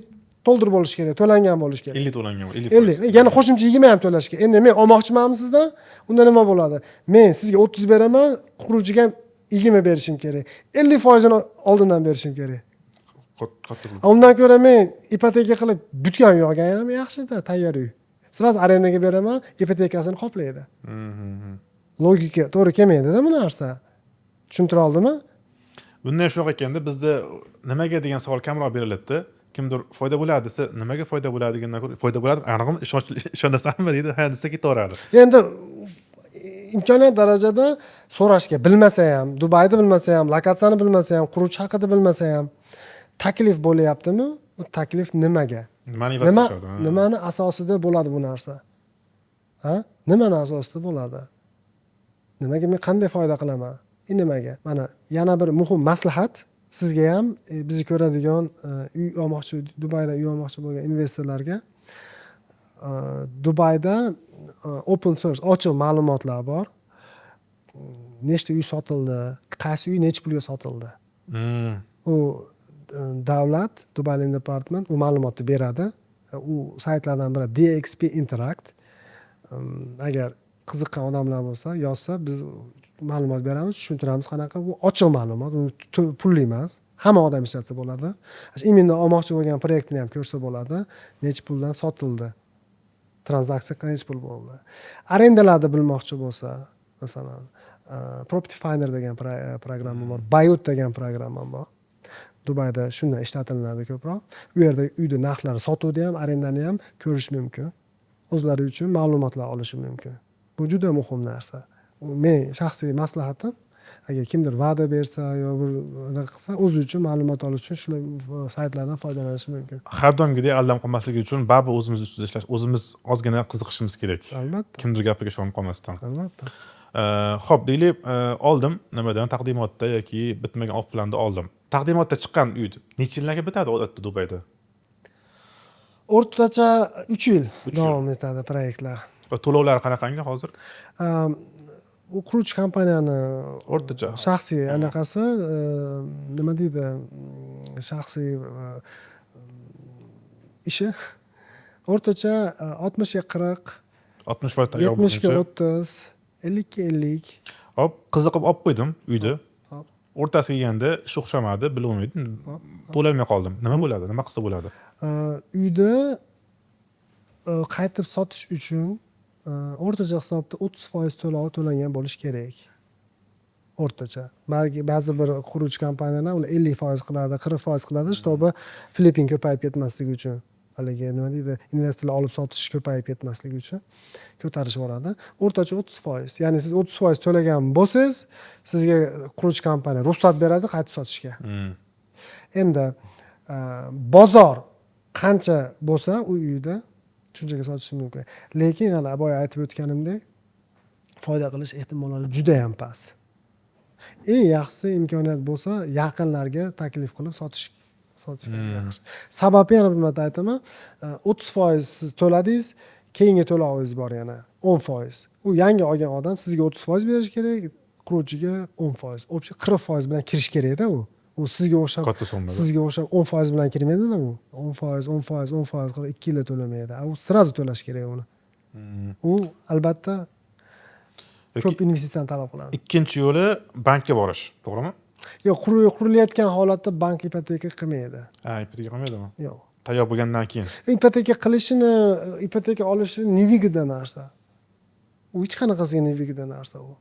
to'ldirib bo'lish kerak, to'langan bo'lish kerak. 50 to'langan, 50. Yana qo'shimcha 20 ham to'lash kerak. Endi men olmoqchimanmi sizdan? Unda nima bo'ladi? Men sizga 30 beraman, quruvchiga 20 berishim kerak. 50% ni oldindan berishim kerak. Undan ko'ra men ipoteka qilib butgan uy olganim yaxshi-da, tayyor uy. Sraz arendaga beraman, ipotekasini qoplaydi. Logika to'g'ri kelmaydi-da bu narsa. Tushuntira oldimmi? Bunday shunaqa ekanda bizda nimaga degan savol kamroq beriladi-da. Kimdir foyda bo'ladi desa, nimaga foyda bo'ladi degandan ko'ra foyda bo'ladi, aniqmi ishonasanmi deydi, ha desa ketaveradi. Endi imkoniyat darajada so'rashga bilmasa ham, Dubayni bilmasa ham, lokatsiyani bilmasa ham, quruvchi haqida bilmasa ham taklif bo'lyaptimi? U taklif nimaga? Nimani asosida bo'ladi bu narsa? Ha? Nimani asosida bo'ladi? Nimaga men qanday foyda qilaman? Nimaga? Mana yana bir muhim maslahat sizga ham, bizni ko'radigan uy olmoqchi, Dubayda uy olmoqchi bo'lgan investorlarga Dubayda open source, ochiq ma'lumotlar bor. Nechta uy sotildi, qaysi uy necha pulga sotildi. U davlat, Dubai Department u ma'lumotni beradi. U saytlardan biri DXP Interact. Agar qiziqqan odamlar bo'lsa, yozsa biz ma'lumot beramiz, tushuntiramiz qanaqa. Bu ochiq ma'lumot, u pulli emas. Hamma odam ishlatsa bo'ladi. Iminda olmoqchi bo'lgan proyektini ham ko'rsa bo'ladi. Necha puldan sotildi. Transaksiya necha pul bo'ldi. Arendalarni bilmoqchi bo'lsa, masalan, Property Finder degan programma bor, Bayut degan programma bor. Dubayda shunday ishlatiladi ko'proq. U yerda uyni narxlari, sotuvni ham, arendani ham ko'rish mumkin. O'zlari uchun ma'lumotlar olishi mumkin. Bu juda muhim narsa. Men shaxsiy maslahatim, agar kimdir va'da bersa yo bir nima qilsa, o'zi uchun ma'lumot olish uchun shu saytlardan foydalanishi mumkin. Har doimgidek aldam qolmasligi uchun baribir o'zimiz ustida ishlash, o'zimiz ozgina qiziqishimiz kerak. Albatta. Kimdir gapiga ishonib qolmasdan. Albatta. Xo'p, deylik, oldim, nimadan taqdimotda yoki bitmagan off planda oldim. Taqdimotda chiqqan uy necha yillarga bitadi odatda Dubayda? O'rtacha 3 yil davom etadi proyektlar. Va to'lovlar qanaqangi hozir? U quruvchi kompaniyani O'rtacha shaxsiy anaqasi nima deydi? Shaxsiy ishi o'rtacha 60 ga 40, 60% tayyor 70 ga 30, 50 ga 50. Hop, qiziqib olib qo'ydim uyda. O'rtasiga kelganda ish o'xshamadi, bilolmaydim. To'lolmay qoldim. Nima bo'ladi? Nima qilsa bo'ladi? Uyda qaytib sotish uchun o'rtacha hisobda 30% to'lovi to'langan bo'lishi kerak. O'rtacha. Ba'zi bir quruvchi kompaniyalar uni 50% qiladi, 40% qiladi, shtobi flipping ko'payib ketmasligi uchun. Haligi nima deydi, investorlar olib sotish ko'payib ketmasligi uchun ko'tarishib boradi. O'rtacha 30%. Ya'ni siz 30% to'lagan bo'lsangiz, sizga quruvchi kompaniya ruxsat beradi qaytib sotishga. Endi bozor qancha bo'lsa u uyda shunchaga sotish mumkin. Lekin yana boya aytib o'tganimdek, foyda qilish ehtimollari juda ham past. Eng yaxshisi imkoniyat bo'lsa, yaqinlarga taklif qilib sotish yaxshi. Sababi yana bir marta aytaman, 30% siz to'ladingiz, keyingi to'lovingiz bor yana 10%. U yangi olgan odam sizga 30% berish kerak, quruvchiga 10%. O'sha 40% bilan kirish kerak-da u. U sizga o'xshab 10% bilan kirmaydi-da u. 10% qilib 2 yilda to'lamaydi. U srazu to'lash kerak uni. U albatta ko'p investitsiyani talab qiladi. Ikkinchi yo'li bankka borish, to'g'rimi? Yo'q, qurilayotgan holatda bank ipoteka qilmaydi. Ipoteka qilmaydimi? Yo'q. Tayyor bo'lgandan keyin. Ipoteka olishi nevigida narsa. U hech qanaqasiga nevigida narsa u.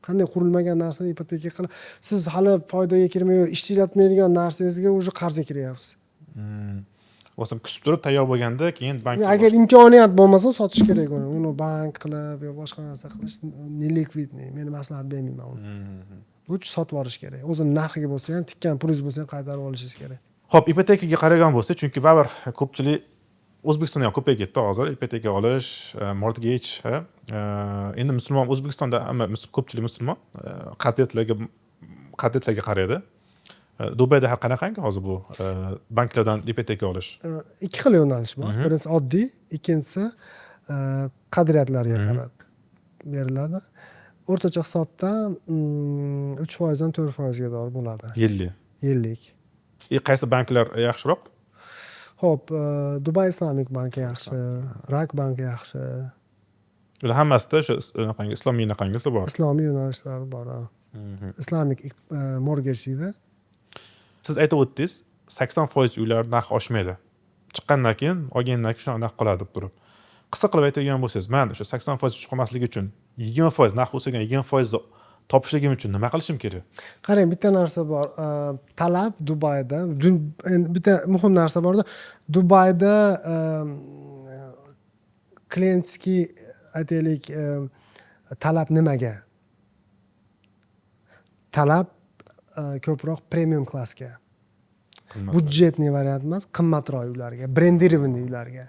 Qanday qurilmagan narsani ipoteka qilib, siz hali foydaga kirmay, ishlatmaydigan narsangizga уже qarzga kiryapsiz. bo'lsa kutib turib tayyor bo'lganda keyin bank agar imkoniyat bo'lmasa sotish kerak uni bank qilib yo boshqa narsa qilish nelikvidniy. Men maslahat bermayman uni. Uch sotib olish kerak. O'zini narxiga bo'lsa ham, tikkan pulingiz bo'lsa ham qaytarib olishingiz kerak. Xo'p, ipotekaga qaragan bo'lsa, chunki baribir ko'pchilik O'zbekistonda ham ko'payib ketdi hozir ipoteka olish, mortgage, endi musulmon O'zbekistonda hamma ko'pchilik musulmon qat'iyatlarga qaraydi. Dubayda ham qanaqangi hozir bu banklardan ipoteka olish? Ikki xil yo'nalish bor. Birinchisi oddiy, ikkinchisi qadriyatlarga qarab beriladi. O'rtacha hisobda 3% dan 4% ga doğru bo'ladi. Yillik. Qaysi banklar yaxshiroq? Xo'p, Dubai Islamic banki yaxshi, Rak banki yaxshi. Ular hammasida o'sha islomiy naqangisi bor. Islomiy yo'nalishlari bor. Islamic mortgage deydi. Siz aytib o'tdingiz, 80% uylar narxi oshmaydi. Chiqqandan keyin, olgandan keyin shunaqa narx qoladi deb turib. Qisqa qilib aytadigan bo'lsangiz, men o'sha 80% tushib qolmasligi uchun 20% narx o'sgan 20% topishligim uchun nima qilishim kerak? Qarang, bitta narsa bor. Talab Dubayda, bitta muhim narsa borda. Dubayda klientskiy aytaylik talab nimaga? Talab ko'proq premium klassga. Budjetniy variant emas, qimmatroq uylarga, brendirованный uylarga.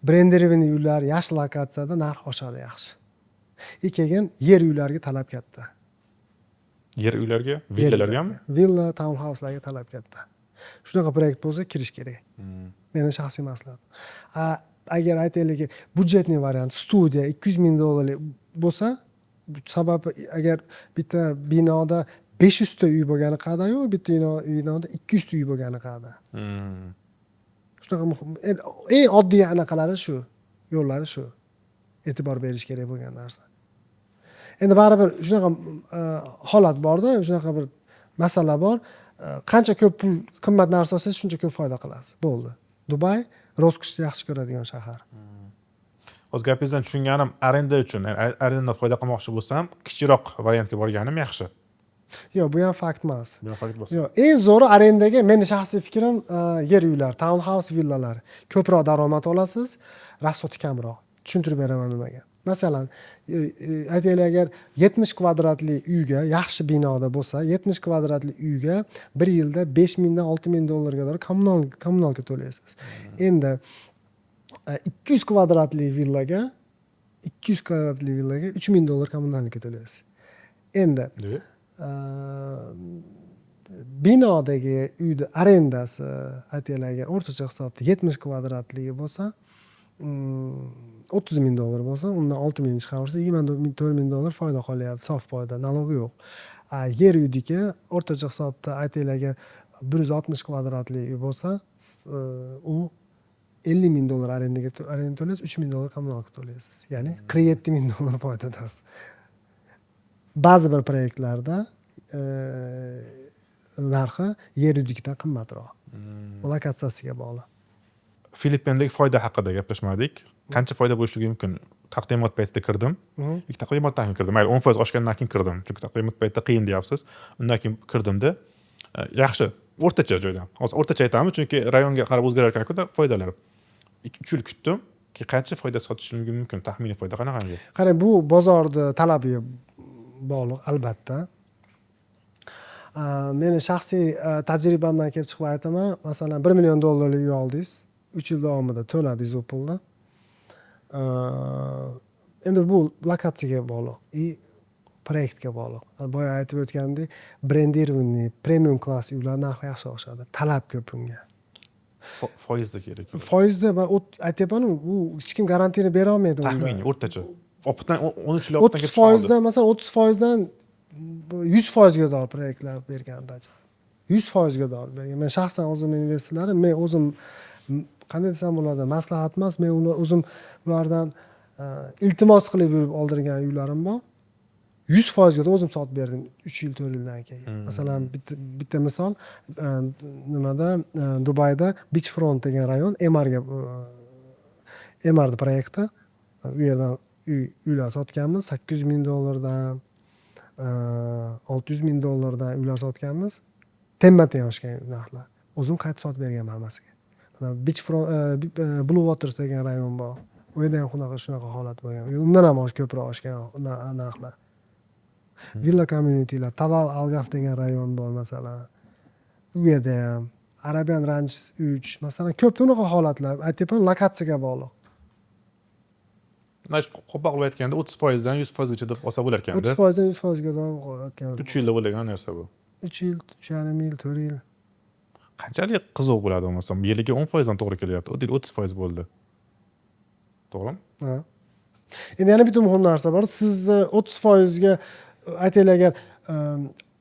Brendirованный uylar yaxshi lokatsiyada narx oshadi yaxshi. Keyin yer uylarga talab katta. Yer uylarga, villalargami? Villa, townhouselarga talab katta. Shunaqa proyekt bo'lsa kirish kerak. Meni shaxsiy maslahatim. Agar aytaylik budjetniy variant studiya $200,000 bo'lsa, sababi agar bitta binoda 500 ta uy bo'lgani qadayu, bitta binoda 200 ta uy bo'lgani qada. Shunaqa muhim. Eng oddiy anaqalari shu, yo'llari shu. E'tibor berish kerak bo'lgan narsa. Endi baribir shunaqa holat borda, shunaqa bir masala bor. Qancha ko'p pul qimmat narsa olsangiz, shuncha ko'p foyda qilasiz. Bo'ldi. Dubay ro'zg'ishni yaxshi ko'radigan shahar. O'z gapingizdan tushunganim, arenda uchun, arendadan foyda qilmoqchi bo'lsam, kichikroq variantga borganim yaxshi. Yo'q, bu ham fakt emas. Bu ham fakt emas. Yo'q, eng zo'ri arendaga meni shaxsiy fikrim yer uylar, townhouse villalar. Ko'proq daromad olasiz, rasxoti kamroq. Tushuntirib beraman nimaga. Masalan, aytaylik agar 70 kvadratli uyga, yaxshi binoda bo'lsa, 70 kvadratli uyga 1 yilda $5,000 dan $6,000 ga doğru kommunalka to'laysiz. Endi 200 kvadratli villaga $3,000 kommunalka to'laysiz. Endi binodagi uyni arendasi aytaylik agar o'rtacha hisobda 70 kvadratligi bo'lsa, $30,000 bo'lsa, undan 6,000 chiqarsa, $24,000 foyda qolyapti, sof foyda, nalog yo'q. Yer uydiki o'rtacha hisobda aytaylik agar 160 kvadratli uy bo'lsa, u $50,000 arenda to'laysiz, $3,000 kommunalka to'laysiz. Ya'ni $47,000 foydadasiz. Ba'zi bir proyektlarda narxi yer uydikidan qimmatroq. Lokatsiyasiga bog'liq. Filippindagi foyda haqida gaplashmadik. Qancha foyda bo'lishligi mumkin? Taqdimot paytida kirdim. Ikki taqdimotdan keyin kirdim. Mayli, 10% oshgandan keyin kirdim. Chunki taqdimot paytida qiyin deyapsiz. Undan keyin kirdimda yaxshi, o'rtacha joyda. Hozir o'rtacha aytamiz, chunki rayonga qarab o'zgarar ekan foydalari. 3 yil kutdim. Qancha foyda sotishim mumkin? Taxminiy foyda qanaqangi? Qarang, bu bozorda talabiga bog'liq albatta. Meni shaxsiy tajribamdan kelib chiqib aytaman. Masalan, $1 million uy oldingiz, 3 yil davomida to'ladingiz u pulni. Endi bu lokatsiyaga bog'liq, proyektga bog'liq. Boya aytib o'tgandek, brendirованный, premium klass uylar narxi yaxshi oshadi. Talab ko'p unga. Foizda kerak. Foizda va aytyapman-ku, u hech kim garantiyani bera olmaydi unda. Taxminiy o'rtacha. Optdan 13 yil optdan 30% dan, masalan, 30% dan 100% ga doğru proyektlar berganda. 100% ga doğru bergan. Men shaxsan o'zim investorlarim, men o'zim qanday desam bo'ladi, maslahat emas, men o'zim ulardan iltimos qilib yurib oldirgan uylarim bor. 100% ga o'zim sotib berdim 3 yil 4 yildan keyin. Masalan, bitta misol, nimada Dubayda Beachfront degan rayon Emardi proyekti. U yerdan uylar sotganmiz, $800,000 dan $600,000 dan uylar sotganmiz. Temma-teng oshgan narxlar. O'zim qayta sotib berganman hammasiga. Blue Waters degan rayon bor. U yerda ham shunaqa holat bo'lgan. Undan ham ko'proq oshgan narxlar. Villa communitylar, Talal Algaf degan rayon bor masalan. U yerda ham Arabian Ranch 3 masalan ko'p unaqa holatlar. Aytyapman, lokatsiyaga bog'liq. Qo'pol qilib aytganda 30% dan 100% gacha deb olsa bo'lar ekanda. 30% dan 100% ga qo'yayotgan. 3 yilda bo'ladigan narsa bu. 3 yil, 3,5 yil, 4 yil. Qanchalik qiziq bo'ladi bo'lmasam, yiliga 10% dan to'g'ri kelyapti. U 30% bo'ldi. To'g'rimi? Ha. Endi yana bitta muhim narsa bor. Siz 30% ga aytaylik agar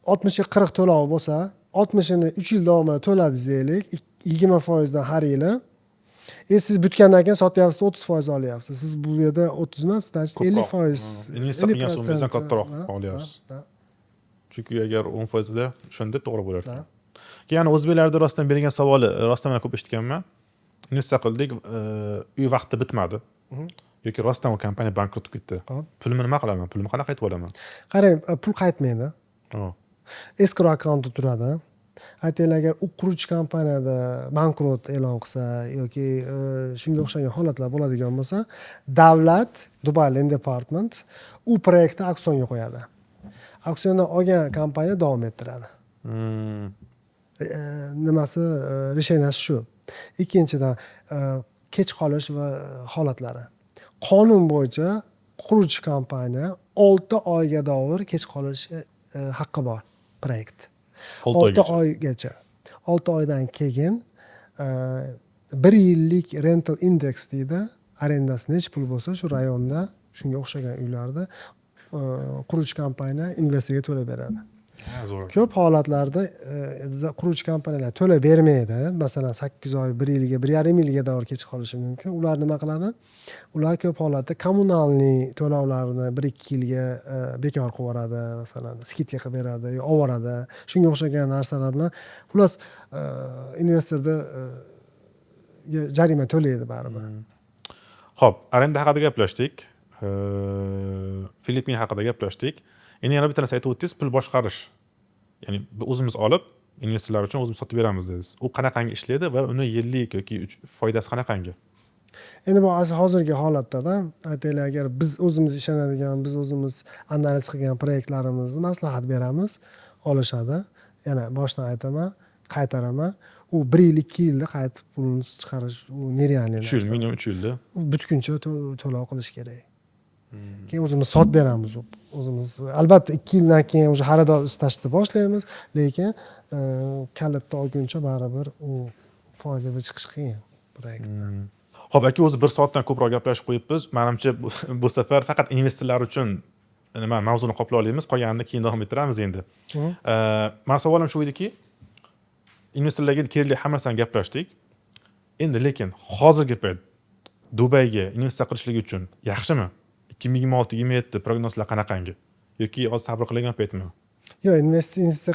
60 ga 40 to'lov bo'lsa, 60'ini 3 yil davomida to'ladingiz deylik, 20% dan har yili. Siz bitgandan keyin sotyapsiz, 30% olyapsiz. Siz bu yerda 30 emas, 50%. Investitsiya qilgan so'mingizdan kattaroq olyapsiz. Chunki agar 10% da shunda to'g'ri bo'lar ekan. Keyin o'zbeklarda rostdan berilgan savoli, rostdan men ko'p eshitganman. Investitsiya qildik, uy vaqti bitmadi. Yoki rostdan u kompaniya bankrot ketdi. Pulimni nima qilaman? Pulimni qanaqa qaytib olaman? Qarang, pul qaytmaydi. Escrow akkauntda turadi. Aytaylik, agar u quruvchi kompaniyada bankrot e'lon qilsa yoki shunga o'xshagan holatlar bo'ladigan bo'lsa, davlat, Dubai Land Department u proyektni auksionga qo'yadi. Auksiondan olgan kompaniya davom ettiradi. Nimasi, resheniyasi shu. Ikkinchidan, kech qolish va holatlari. Qonun bo'yicha quruvchi kompaniya 6 oyga davr kech qolish haqqi bor proyekt. 6 oygacha. 6 oydan keyin 1 yillik rental index deydi. Arendasi nech pul bo'lsa shu rayonda shunga o'xshagan uylarda quruvchi kompaniya investorga to'lab beradi. Ko'p holatlarda quruvchi kompaniyalar to'lab bermaydi. Masalan, 8 oy, 1 yilga, 1,5 yilga davr kech qolishi mumkin. Ular nima qiladi? Ular ko'p holatda kommunalniy to'lovlarni 1-2 yilga bekor qilib yuboradi, masalan, skidga qilib beradi, yo olib shunga o'xshagan narsalar bilan xullas investorda jarima to'laydi baribir. Xo'p, arenda haqida gaplashdik. Filippin haqida gaplashdik. Endi yana bitta narsa aytib o'tdingiz, pul boshqarish. Ya'ni o'zimiz olib, investorlar uchun o'zimiz sotib beramiz dedingiz. U qanaqangi ishlaydi va uni yillik yoki foydasi qanaqangi? Endi bu hozirgi holatda aytaylik, agar biz o'zimiz ishonadigan, biz o'zimiz analiz qilgan proyektlarimizni maslahat beramiz, olishadi. Yana boshdan aytaman, qaytaraman. U 1 yil, 2 yilda qaytib pulni chiqarish u nerealniy. 3 yil, minimum 3 yilda. Bitguncha to'lov qilish kerak. Keyin o'zimiz sotib beramiz. O'zimiz albatta 2 yildan keyin o'sha xaridor istashni boshlaymiz, lekin kalitni olguncha baribir u foydada chiqish qiyin proyektdan. Xo'p, aka, o'zi 1 soatdan ko'proq gaplashib qo'yibmiz. Menimcha bu safar faqat investorlar uchun nima mavzuni qoplay olamiz, qolganini keyin davom ettiramiz endi. Men savolim shu ediki, investorlarga kerakli hamma narsani gaplashdik. Endi lekin hozirgi payt Dubayga investitsiya qilishlik uchun yaxshimi? 2026-27 prognozlar qanaqangi? Yoki hozir sabr qilgan paytmi? Yo'q, investitsiya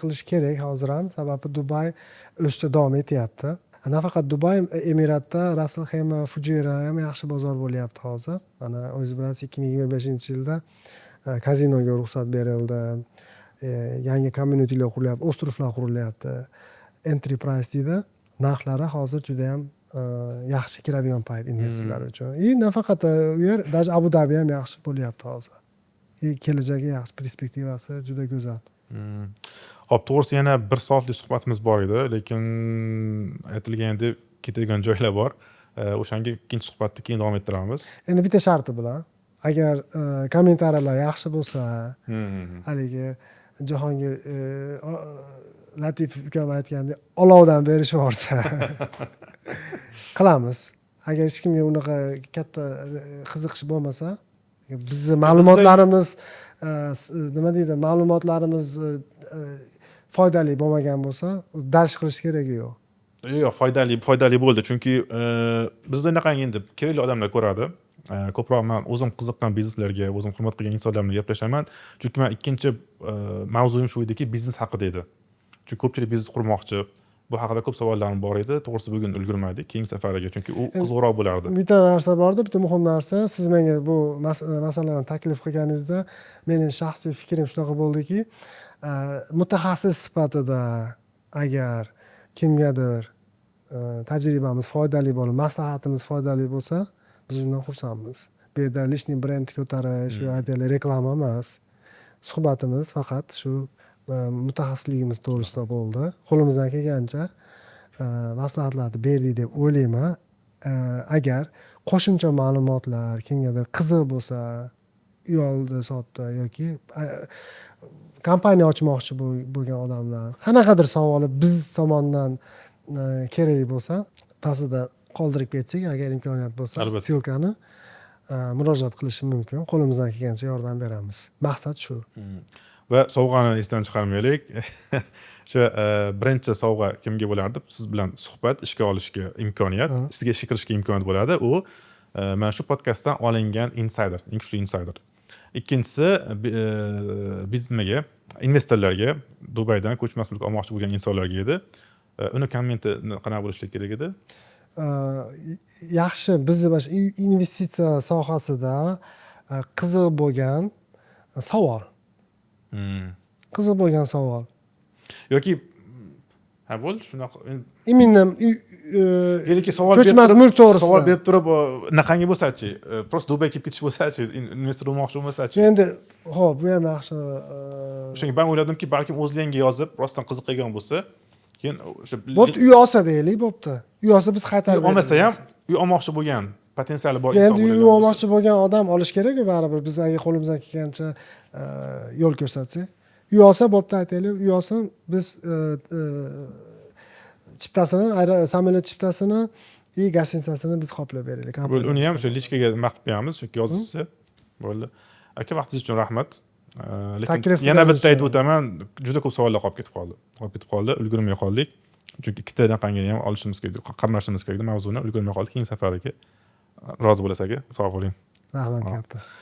qilish kerak hozir ham, sababi Dubay o'sishda davom etyapti. Nafaqat Dubay, Emiratda Russell Khema, Fujairah ham yaxshi bozor bo'lyapti hozir. Mana o'zingiz bilasiz, 2025-yilda kazinoga ruxsat berildi. Yangi communitylar qurilyapti, ostrovlar qurilyapti. Entry price deydi. Narxlari hozir juda ham yaxshi kiradigan payt investorlar uchun. Nafaqat u yer, даже Abu Dhabi ham yaxshi bo'lyapti hozir. Kelajagi yaxshi, perspektivasi juda go'zal. Xo'p, to'g'risi yana 1 soatlik suhbatimiz bor edi, lekin aytilgandek ketadigan joylar bor. O'shanga ikkinchi suhbatni keyin davom ettiramiz. Endi bitta sharti bilan, agar kommentariyalar yaxshi bo'lsa, haligi Jahongir Latif ukam aytgandek olovdan berishib yuborsa qilamiz. Agar hech kimga unaqa katta qiziqish bo'lmasa, bizni ma'lumotlarimiz nima deydi, ma'lumotlarimiz foydali bo'lmagan bo'lsa, darsh qilish keragi yo'q. Yo'q, foydali bo'ldi, chunki bizda unaqangi endi kerakli odamlar ko'radi. Ko'proq men o'zim qiziqqan bizneslarga, o'zim hurmat qilgan insonlar bilan gaplashaman. Chunki men ikkinchi mavzuim shu ediki, biznes haqida edi. Chunki ko'pchilik biznes qurmoqchi. Bu haqida ko'p savollar bor edi. To'g'risi bugun ulgurmadik, keyingi safariga, chunki u qiziqroq bo'lardi. Bitta narsa bordi, bitta muhim narsa. Siz menga bu masalani taklif qilganingizda mening shaxsiy fikrim shunaqa bo'ldiki, mutaxassis sifatida agar kimgadir tajribamiz foydali bo'lib, maslahatimiz foydali bo'lsa, biz undan xursandmiz. Bu yerda lishniy brend ko'tarish yo aytaylik reklama emas. Suhbatimiz faqat shu mutaxassisligimiz to'g'risida bo'ldi. Qo'limizdan kelgancha maslahatlarni berdik deb o'ylayman. Agar qo'shimcha ma'lumotlar kimgadir qiziq bo'lsa, uy oldi sotdi yoki kompaniya ochmoqchi bo'lgan odamlar, qanaqadir savoli biz tomonidan kerak bo'lsa, pastida qoldirib ketsak, agar imkoniyat bo'lsa, Albatta. silkani murojaat qilishi mumkin. Qo'limizdan kelgancha yordam beramiz. Maqsad shu. Va sovg'ani esdan chiqarmaylik. O'sha birinchi sovg'a kimga bo'lardi? Siz bilan suhbat, ishga olishga imkoniyat, sizga ishga kirishga imkoniyat bo'ladi. U mana shu podkastdan olingan insider, eng kuchli insider. Ikkinchisi bizniga, investorlarga, Dubaydan ko'chmas mulk olmoqchi bo'lgan insonlarga edi. Uni kommenti qanaqa bo'lishi kerak edi? Yaxshi, bizni mana shu investitsiya sohasida qiziq bo'lgan savol. Qiziq bo'lgan savol. Yoki bo'ldi shunaqa. Именно Yoki savol ko'chmas mulk to'g'risida. Savol berib turib, naqangi bo'lsa-chi, просто Dubayga kelib ketish bo'lsa-chi, investor bo'lmoqchi bo'lmasa-chi. Endi, xo'p, bu ham yaxshi. O'shanga men o'yladimki, balkim o'zlariga yozib, rostdan qiziqadigan bo'lsa, keyin o'sha Bo'pti, uy olsa deylik, bo'pti. Uy olsa biz qaytarib beramiz. olmasa ham uy olmoqchi bo'lgan, potensiali bor Endi uy olmoqchi bo'lgan odam olish kerak-ku baribir. Biz agar qo'limizdan kelgancha yo'l ko'rsatsak. Uy olsa bo'pti aytaylik, uy olsa biz chiptasini, samolyot chiptasini и gостинitsasini biz qoplab beraylik. Uni ham o'sha lichkaga maqib beramiz, chunki yozilsa bo'ldi. Aka, vaqtingiz uchun rahmat. Lekin yana bitta aytib o'taman, juda ko'p savollar qolib ketib qoldi, ulgurmay qoldik. Chunki ikkita naqangini ham olishimiz kerak, qamrashimiz kerak mavzuni, ulgurmay qoldik. Keyingi safariga rozi bo'lasiz aka, sog' bo'ling. Rahmat katta.